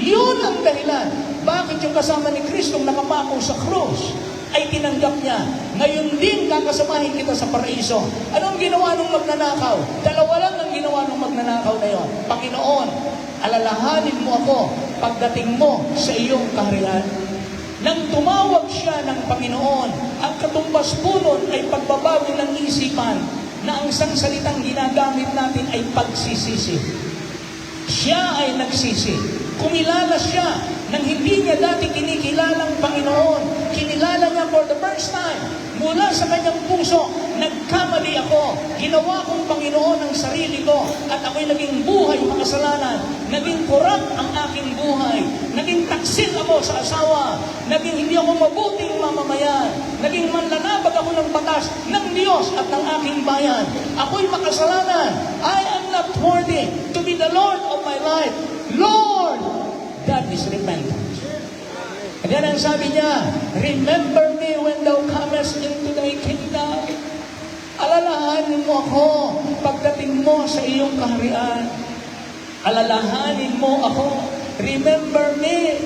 S10: Yun ang dahilan. Bakit yung kasama ni Kristo nakapako sa krus ay tinanggap niya? Ngayon din kakasamahin kita sa paraiso. Anong ginawa nung magnanakaw? Dalawa lang ang ginawa nung magnanakaw na yon. Panginoon, alalahanin mo ako pagdating mo sa iyong kaharian. Nang tumawag siya ng Panginoon, ang katumbas po nun ay pagbabago ng isipan na ang isang salitang ginagamit natin ay pagsisisi. Siya ay nagsisi. Kumilala siya nang hindi niya dati kinikilalang Panginoon. Kinilala niya for the first time. Mula sa kanyang puso, nagkamali ako. Ginawa kong Panginoon ang sarili ko. At ako'y naging buhay makasalanan. Naging corrupt ang aking buhay. Naging taksil ako sa asawa. Naging hindi ako mabuting mamamayan. Naging manlalabag ako ng batas ng Diyos at ng aking bayan. Ako'y makasalanan. I am not worthy to be the Lord of my life. Lord, that is repentance. And then ang sabi niya, remember me when thou comest into thy kingdom. Alalahanin mo ako pagdating mo sa iyong kaharian. Alalahanin mo ako. Remember me.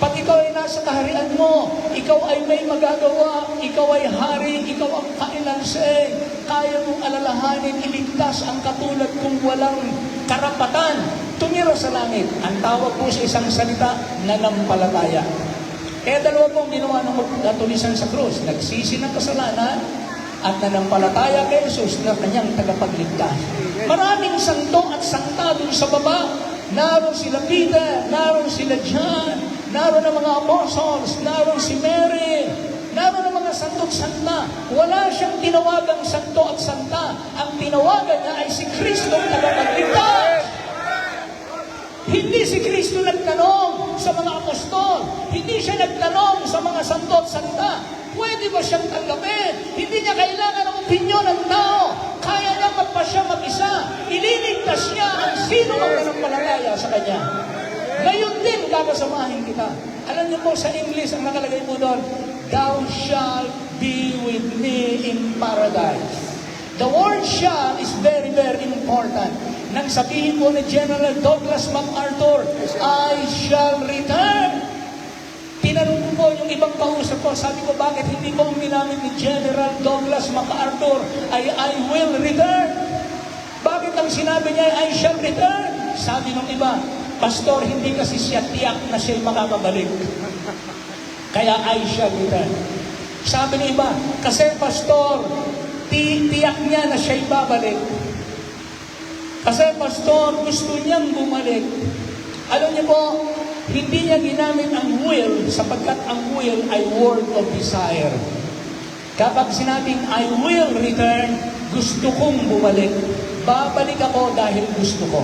S10: Pag ikaw ay nasa kaharian mo, ikaw ay may magagawa, ikaw ay hari, ikaw ang kainanse. Kaya mong alalahanin, iligtas ang katulad kung walang karapatan tumira sa langit. Ang tawag po sa isang salita, nanampalataya. Kaya dalawa pong ginawa ng magkatulisan sa krus. Nagsisi ng kasalanan at nanampalataya kay Jesus na kanyang tagapagligtas. Maraming santo at santa dun sa baba. Naroon sila Peter, naroon sila John, naroon ang mga apostles, naroon si Mary, naroon ang mga santo at santa. Wala siyang tinawagang santo at santa. Ang tinawagan niya ay si Kristo ang tagapagligtas. Hindi si Kristo nagtanong sa mga apostol. Hindi siya nagtanong sa mga santo at santa. Pwede ba siyang tanggapin? Hindi niya kailangan ng opinyon ng tao. Kaya niya magpasya mag-isa. Ililigtas niya ang sino ang nanampalataya sa kanya. Ngayon din, kakasamahin kita. Alam niyo po, sa English, ang nakalagay po doon, thou shalt be with me in paradise. The word shall is very, very important. Nang sabihin po ni General Douglas MacArthur, I shall return. tinanong ko po yung ibang kausap ko, sabi ko, bakit hindi ko ang ginamit ni General Douglas MacArthur ay I will return? Bakit ang sinabi niya ay I shall return? Sabi ng iba, Pastor, hindi kasi siya tiyak na siya'y makakabalik. Kaya I shall return. Sabi ng iba, kasi Pastor, tiyak niya na siya'y babalik. Kasi Pastor, gusto niyang bumalik. Alam niyo po, hindi niya ginamit ang will sapagkat ang will ay word of desire. Kapag sinabing I will return, gusto kong bumalik. Babalik ako dahil gusto ko.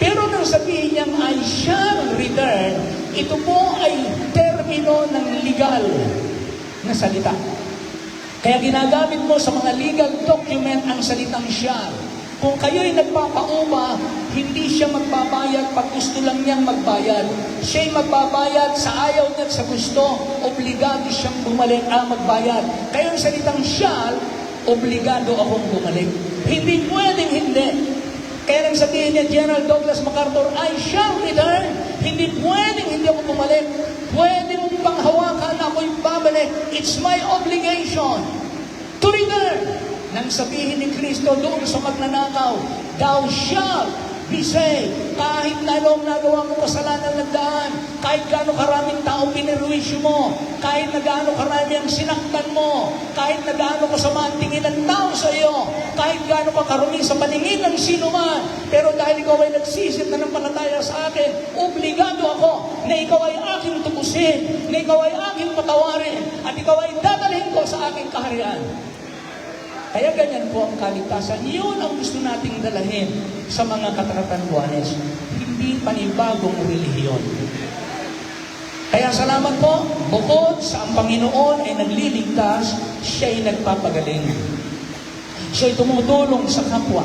S10: Pero nang sabihin niyang I shall return, ito po ay termino ng legal na salita. Kaya ginagamit mo sa mga legal document ang salitang shall. Kung kayo'y nagpapauma, hindi siya magbabayad pag gusto lang niyang magbayad. Siya'y magbabayad sa ayaw niya at sa gusto, obligado siyang bumalik ang magbayad. Kaya yung salitang shall, obligado akong bumalik. Hindi pwedeng hindi. Kaya nang sabihin niya, General Douglas MacArthur, I shall return. Hindi pwedeng hindi ako bumalik. Pwede mong panghawakan ako'y babalik. It's my obligation to return. Nang sabihin ni Kristo doon sa magnanakaw, thou shalt be saved. Kahit na anong nagawa mo kasalanan ng daan, kahit gaano karaming tao pinirwisyo mo, kahit na gaano karami ang sinaktan mo, kahit na gaano kasama ang tingin ng tao sa iyo, kahit gaano ka karumi sa paningin ng sino man, pero dahil ikaw ay nagsisit na ng palataya sa akin, obligado ako na ikaw ay aking tubusin, na ikaw ay aking patawarin, at ikaw ay dadalhin ko sa aking kaharian. Kaya ganyan po ang kaligtasan. Yun ang gusto nating dalahin sa mga kataratan-Juanes. Hindi panibagong relihiyon. Kaya salamat po, bukod sa ang Panginoon ay nagliligtas, siya'y nagpapagaling. Siya'y tumutulong sa kapwa.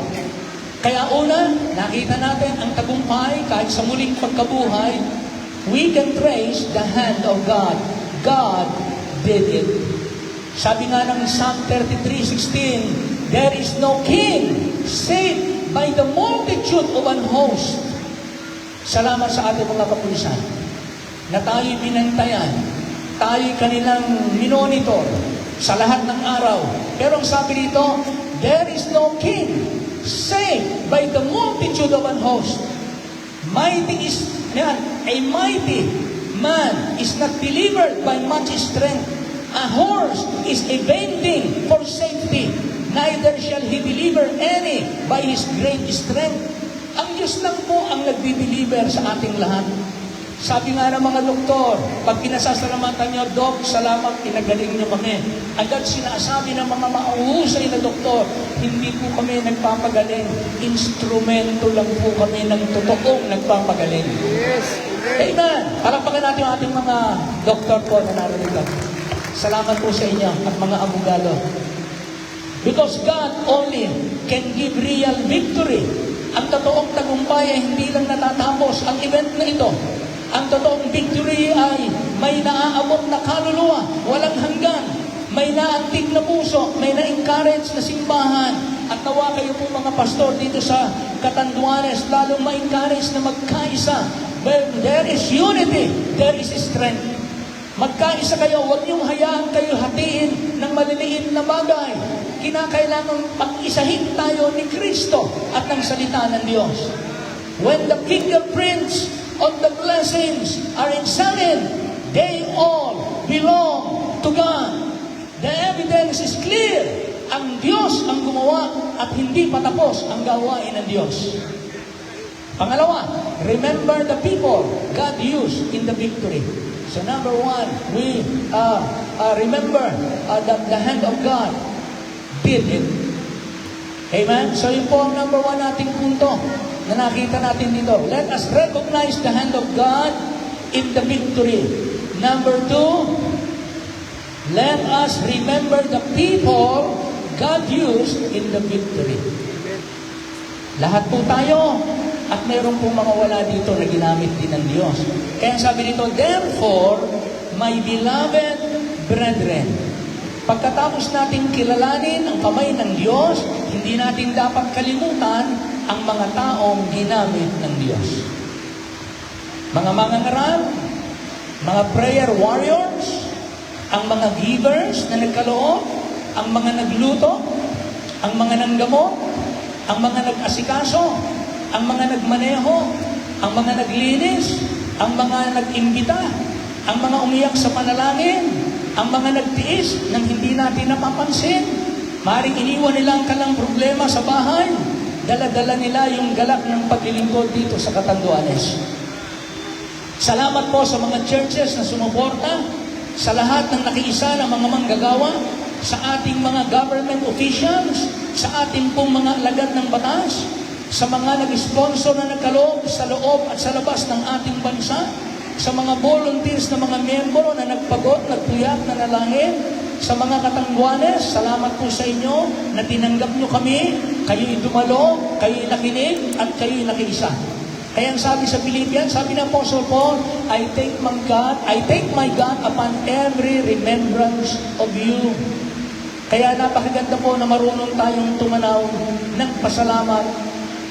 S10: Kaya una, nakita natin ang tagumpay kahit sa muling pagkabuhay, we can trace the hand of God. God did it. Sabi nga ng Psalm 33:16, there is no king save by the multitude of an host. Salamat sa ating mga kapulisan na tayo'y binantayan, tayo'y kanilang minonitor sa lahat ng araw. Pero ang sabi dito, there is no king save by the multitude of an host. Mighty is, a mighty man is not delivered by much strength. A horse is avenging for safety, neither shall he deliver any by his great strength. Ang Diyos lang po ang nagdi-deliver sa ating lahat. Sabi nga ng mga doktor, pag pinasasalamatan niyo, Dok, salamat, pinagaling niyo kami. Agad sinasabi ng mga mauhusay na doktor, hindi po kami nagpapagaling. Instrumento lang po kami ng totoong nagpapagaling.
S8: Yes.
S10: Amen. Palakpakan natin ang ating mga doktor po na narito. Salamat po sa inyo at mga abogado. Because God only can give real victory. Ang totoong tagumpay ay hindi lang natatapos ang event na ito. Ang totoong victory ay may naaabot na kaluluwa, walang hanggan. May naantig na puso, may na-encourage na simbahan. At nawa kayo po mga pastor dito sa Catanduanes, lalong ma-encourage na magkaisa. When there is unity, there is strength. Magkaisa kayo, huwag niyong hayaan kayo hatiin ng maliliit na bagay. Kinakailangan pag-isahin tayo ni Kristo at ng salita ng Diyos. When the fingerprints of the blessings are examined, they all belong to God. The evidence is clear. Ang Diyos ang gumawa at hindi patapos ang gawain ng Diyos. Pangalawa, remember the people God used in the victory. So number one, we remember that the hand of God did it. Amen? So yun po ang number one nating punto na nakita natin dito. Let us recognize the hand of God in the victory. Number two, let us remember the people God used in the victory. Lahat po tayo at mayroon pong mga wala dito na ginamit din ng Diyos. Kaya sabi dito, therefore, my beloved brethren, pagkatapos natin kilalanin ang kamay ng Diyos, hindi natin dapat kalimutan ang mga taong ginamit ng Diyos. Mga mangangaral, mga prayer warriors, ang mga givers na nagkaloob, ang mga nagluto, ang mga nanggamot, ang mga nag-asikaso, ang mga nagmaneho, ang mga naglinis, ang mga nag-imbita, ang mga umiyak sa panalangin, ang mga nagtiis nang hindi natin napapansin. Maring iniwan nila ang kalang problema sa bahay. Dala-dala nila yung galak ng paglilingkod dito sa Catanduanes. Salamat po sa mga churches na sumuporta, sa lahat ng nakiisa ng mga manggagawa, sa ating mga government officials, sa ating pong mga alagad ng batas, sa mga nag-sponsor na nagkaloob sa loob at sa labas ng ating bansa, sa mga volunteers na mga miyembro na nagpagod, nagpuyat, nanalangin, sa mga Katangguanes, salamat po sa inyo na tinanggap nyo kami, kayo'y dumalo, kayo'y nakinig, at kayo'y nakiisa. Kaya ang sabi sa Philippians, sabi ng Apostle Paul, I thank my God upon every remembrance of you. Kaya napakaganda po na marunong tayong tumanaw ng pasalamat.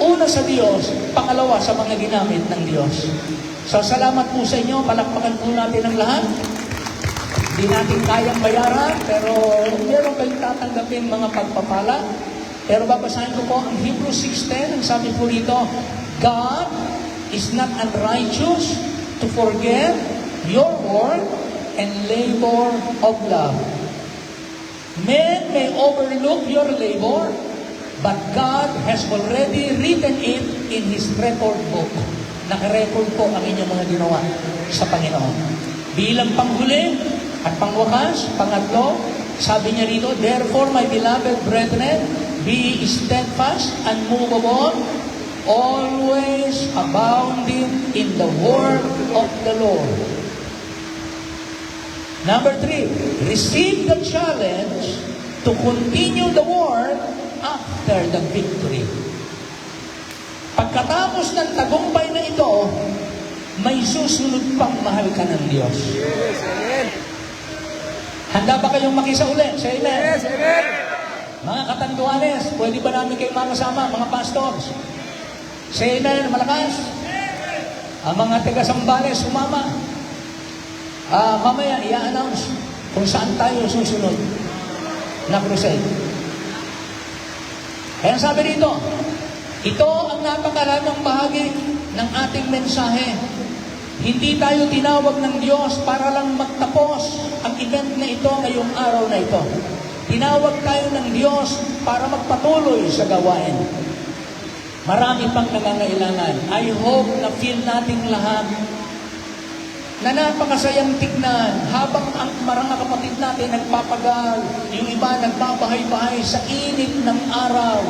S10: Una sa Diyos, pangalawa sa mga ginamit ng Diyos. So salamat po sa inyo, palakpakan po natin ang lahat. Hindi natin kayang bayaran, pero meron kayong tatanggapin mga pagpapala. Pero babasahin ko po ang Hebrews 6:10, ang sabi po rito, God is not unrighteous to forget your work and labor of love. Men may overlook your labor, but God has already written it in His record book. Nakarecord po ang inyong mga ginawa sa Panginoon. Bilang panghuli at pangwakas, pangatlo, sabi niya rito, therefore, my beloved brethren, be steadfast, unmovable, always abounding in the word of the Lord. Number 3, receive the challenge to continue the word after the victory. Pagkatapos ng tagumpay na ito, may susunod pang mahal ka ng Diyos.
S8: Yes, amen.
S10: Handa ba kayong makisa uli? Say amen.
S8: Yes, amen.
S10: Mga Katanduanes, pwede ba namin kayo makasama, mga pastors? Say amen, malakas. Ang mga taga-Sambales, sumama. Mamaya, i-announce kung saan tayo susunod na crusade. Kaya sabi dito, ito ang napakaramang bahagi ng ating mensahe. Hindi tayo tinawag ng Diyos para lang magtapos ang event na ito ngayong araw na ito. Tinawag tayo ng Diyos para magpatuloy sa gawain. Marami pang nangangailangan. I hope na feel nating lahat na napakasayang tignan habang ang mga kapatid natin nagpapagal, yung iba nagbabahay-bahay sa init ng araw.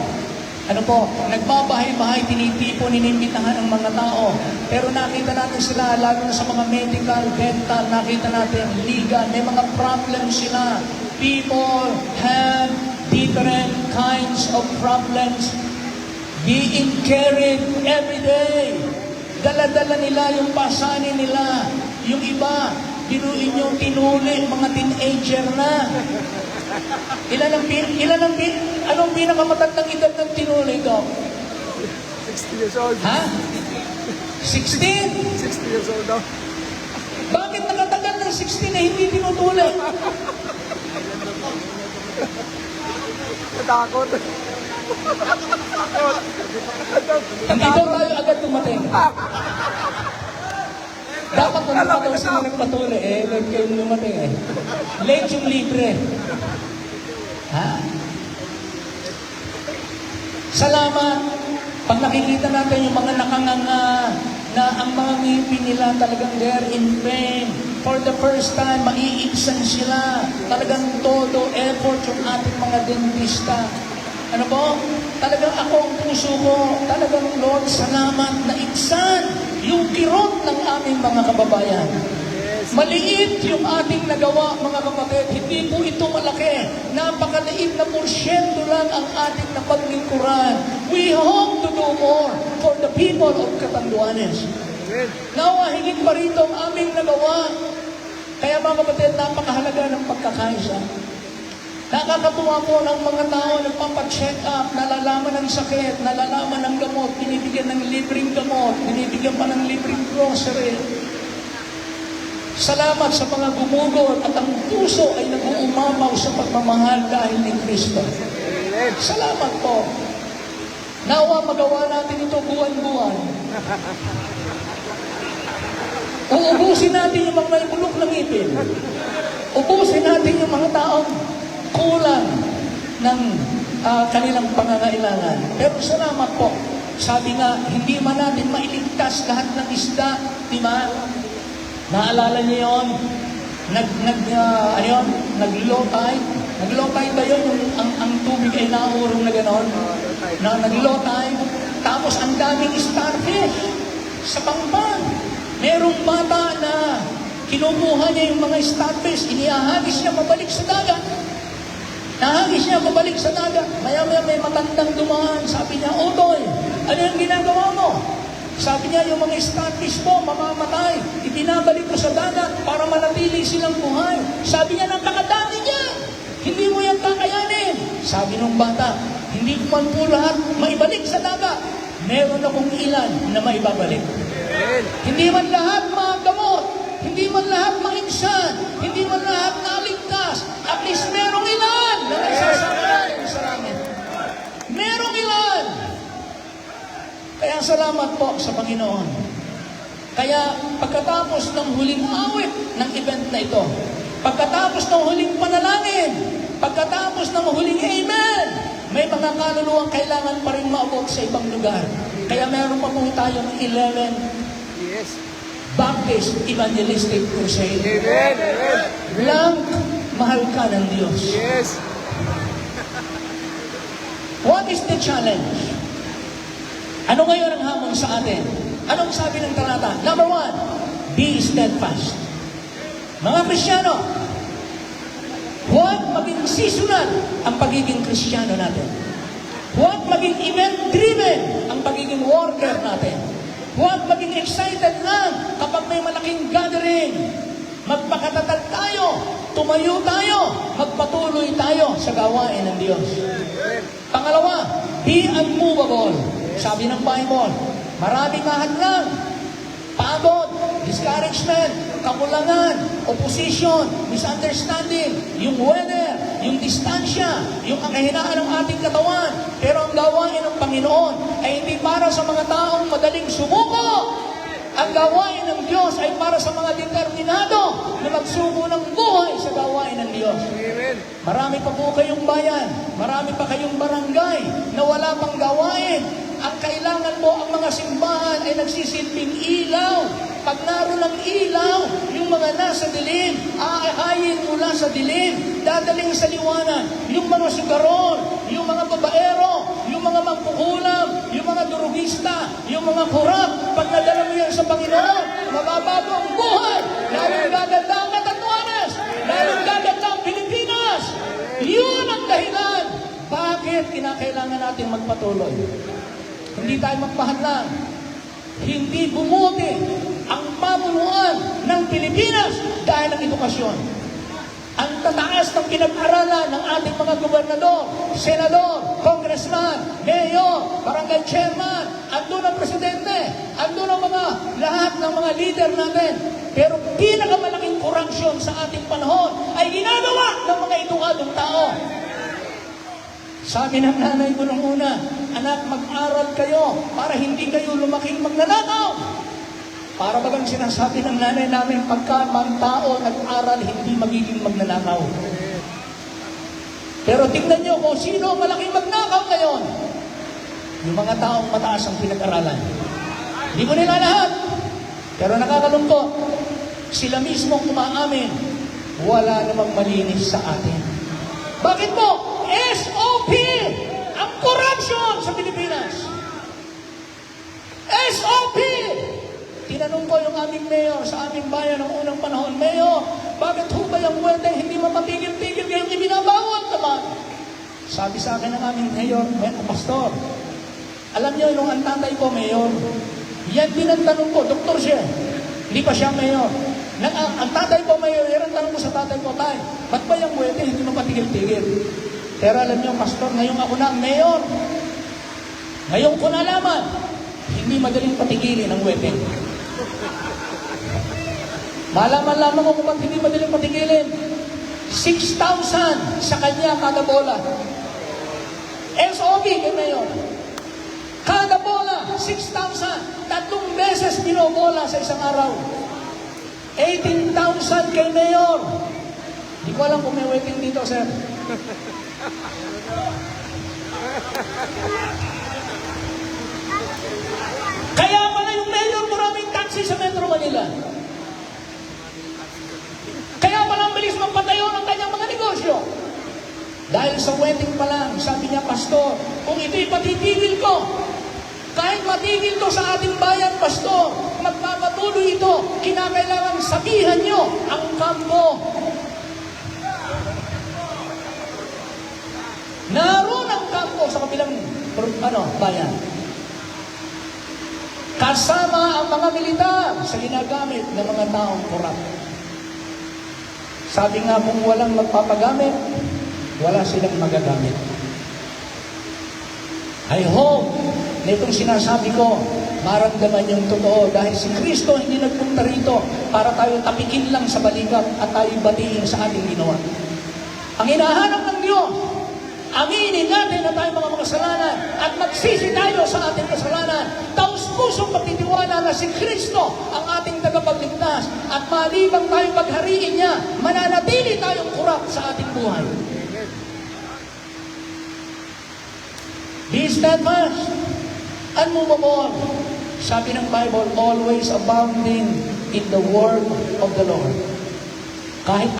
S10: Ano po, nagbabahay-bahay, tinitipon, inimbitahan ang mga tao. Pero nakita natin sila, lalo na sa mga medical, dental, nakita natin, liga, may mga problems sila. People have different kinds of problems being carried every day. Dala-dala nila yung pasanin nila. Yung iba, binuin yung tinuli, mga teenager na. Anong pinakamatandang edad ng tinuli ko?
S8: 60 years old.
S10: Ha? 16?
S8: 60 years old daw.
S10: Bakit nakatagal ng 16 na hindi tinutuli?
S8: Natakot.
S10: Hindi daw tayo agad tumating. Dapat kung pa daw sila nagpatuli, late kayo lumating eh. Late yung libre. Ha? Salamat. Pag nakikita natin yung mga nakanganga na ang mga ngipin nila talagang they're in pain. For the first time, maiibsan sila. Talagang todo effort yung ating mga dentista. Ano po? Talagang ako ang puso ko. Talagang Lord, salamat na iksan yung kirot ng aming mga kababayan. Maliit yung ating nagawa, mga kapatid. Hindi po ito malaki. Napakaliit na porsyento lang ang ating napaglingkuran. We hope to do more for the people of Catanduanes. Nawa, higit pa rito ang aming nagawa. Kaya mga kapatid, napakahalaga ng pagkakaisa. Nakakatuwa po ng mga tao nagpapacheck up, nalalaman ng sakit, nalalaman ng gamot, binibigyan ng libreng gamot, binibigyan pa ng libreng grocery. Salamat sa mga gumugol at ang puso ay nag-uumamaw sa pagmamahal dahil ni Kristo. Salamat po. Nawa magawa natin ito buwan-buwan. Uubusin natin yung mga may bulok ng ngipin. Ubusin natin yung mga taong kulang ng kanilang pangangailangan. Pero salamat po. Sabi nga, hindi man natin mailigtas lahat ng isda, di ba? Naalala niyo yun? Nag-low tide? Nag-low tide ba yun? Ang tubig ay naurong na gano'n? Nag-low tide. Tapos ang daming starfish sa pangpang. Merong bata na kinukuha niya yung mga starfish, inihahagis niya pabalik sa dagat. Nahagis niya pabalik sa dagat. Maya-maya may matandang dumaan. Sabi niya, Otoy, ano yung ginagawa mo? Sabi niya, yung mga starfish mo, mamamatay. Ibinabalik ko sa dagat para manatili silang buhay. Sabi niya, napakadami niya. Hindi mo yan kakayanin. Sabi ng bata, hindi ko man po lahat maibalik sa dagat. Meron akong ilan na maibabalik. Hindi man lahat magamot. Hindi man lahat mainsan. Hindi man lahat naligtas. At least merong ilan na nagsasama sa langit. Merong ilan. Kaya salamat po sa Panginoon. Kaya pagkatapos ng huling awit ng event na ito, pagkatapos ng huling panalangin, pagkatapos ng huling amen, may mga kaluluwang kailangan pa rin maabot sa ibang lugar. Kaya meron pa po tayong 11 Baptist Evangelistic Crusade. Lang, mahal ka ng Diyos. What is the challenge? Ano ngayon ang hamon sa atin? Anong sabi ng talata? Number 1, be steadfast. Mga Kristiyano, huwag maging seasonal ang pagiging Kristiyano natin. Huwag maging event-driven ang pagiging worker natin. Huwag maging excited lang kapag may malaking gathering. Magpakatatag tayo, tumayo tayo, magpatuloy tayo sa gawain ng Diyos. Pangalawa, be unmovable. Sabi ng Bible, maraming mahadlang, pagod, discouragement, kakulangan, opposition, misunderstanding, yung weather, yung distansya, yung kahinaan ng ating katawan. Pero ang gawain ng Panginoon ay hindi para sa mga taong madaling sumuko. Ang gawain ng Diyos ay para sa mga determinado na magsuko ng buhay sa gawain ng Diyos. Marami pa po kayong bayan, marami pa kayong barangay na wala pang gawain. Ang kailangan mo, ang mga simbahan ay nagsisilbing ilaw. Pag naroon ang ilaw, yung mga nasa dilim, aahayin mula sa dilim, dadaling sa liwanag. Yung mga sugarol, yung mga babaero, yung mga mangkukulam, yung mga durugista, yung mga kurap, pag nadala mo yan sa Panginoon, mababago ang buhay. Lalong gaganda ang Catanduanes, lalong gaganda ang Pilipinas. Yun ang dahilan. Bakit kinakailangan natin magpatuloy? Hindi tayo magpahadlang. Hindi bumuti ang pamunuan ng Pilipinas dahil ng edukasyon. Ang tataas ng pinag-aralan ng ating mga gobernador, senador, congressman, mayor, barangay chairman, andun ang presidente, andun ang mga lahat ng mga leader natin. Pero pinakamalaking korupsyon sa ating panahon ay ginagawa ng mga edukadong tao. Sabi ng nanay ko nung una, anak, mag-aral kayo para hindi kayo lumaking magnanakaw. Para bagang sinasabi ng nanay namin, pagka mang tao nag-aral, hindi magiging magnanakaw. Pero tingnan nyo kung sino ang malaking magnakaw ngayon. Yung mga taong mataas ang pinag-aralan. Hindi ko nila lahat. Pero nakakalungkot, sila mismo umaamin, wala namang malinis sa atin. Bakit po? SOP ang corruption sa Pilipinas. SOP! Tinanong ko yung aming mayor sa aming bayan ng unang panahon, Mayor, bakit ho ba yung wete hindi mapatigil-tigil kayong ibinabawal naman? Sabi sa akin ng aming mayor, pastor, alam niyo nung ang tatay ko, mayor, yan din ang tanong ko, doktor siya, hindi pa siya mayor. Ang tatay ko, mayor, yan ang tanong ko sa tatay ko, tay, ba't ba yung wete hindi mapatigil-tigil? Pero alam niyo, pastor, ngayong ako na ang mayor, ngayon ko nalaman, hindi madaling patigilin ang wedding. Malaman lamang mo kung ba't hindi madaling patigilin. 6,000 sa kanya kada bola. SOB kay Mayor. Kada bola, 6,000. 3 beses binobola sa isang araw. 18,000 kay Mayor. Hindi ko alam kung may waiting dito, sir. Kaya pala yung Mayor maraming taxi sa Metro Manila. Kaya pala ang bilis magpatayo ng kanyang mga negosyo. Dahil sa wedding pa lang, sabi niya, Pastor, kung ito'y patitigil ko, kahit matigil to sa ating bayan, Pastor, magpapatuloy ito, kinakailangan sabihan niyo ang kampo. Naroon ang kampo sa kabilang bayan. Kasama ang mga militar sa ginagamit ng mga taong korap. Sabi nga kung walang magpapagamit, wala silang magagamit. I hope na itong sinasabi ko, maramdaman yung totoo dahil si Kristo hindi nagpunta rito para tayo tapikin lang sa balikat at tayo batiin sa ating ginawa. Ang hinahanap ng Diyos, aminin natin na tayo mga makasalanan at magsisi tayo sa ating kasalanan. Taos-pusong pagtitiwala na si Kristo ang ating tagapagligtas at malibang tayo paghariin niya, mananatili tayong kurap sa ating buhay. Be steadfast, unmovable. Sabi ng Bible, always abounding in the word of the Lord. Kahit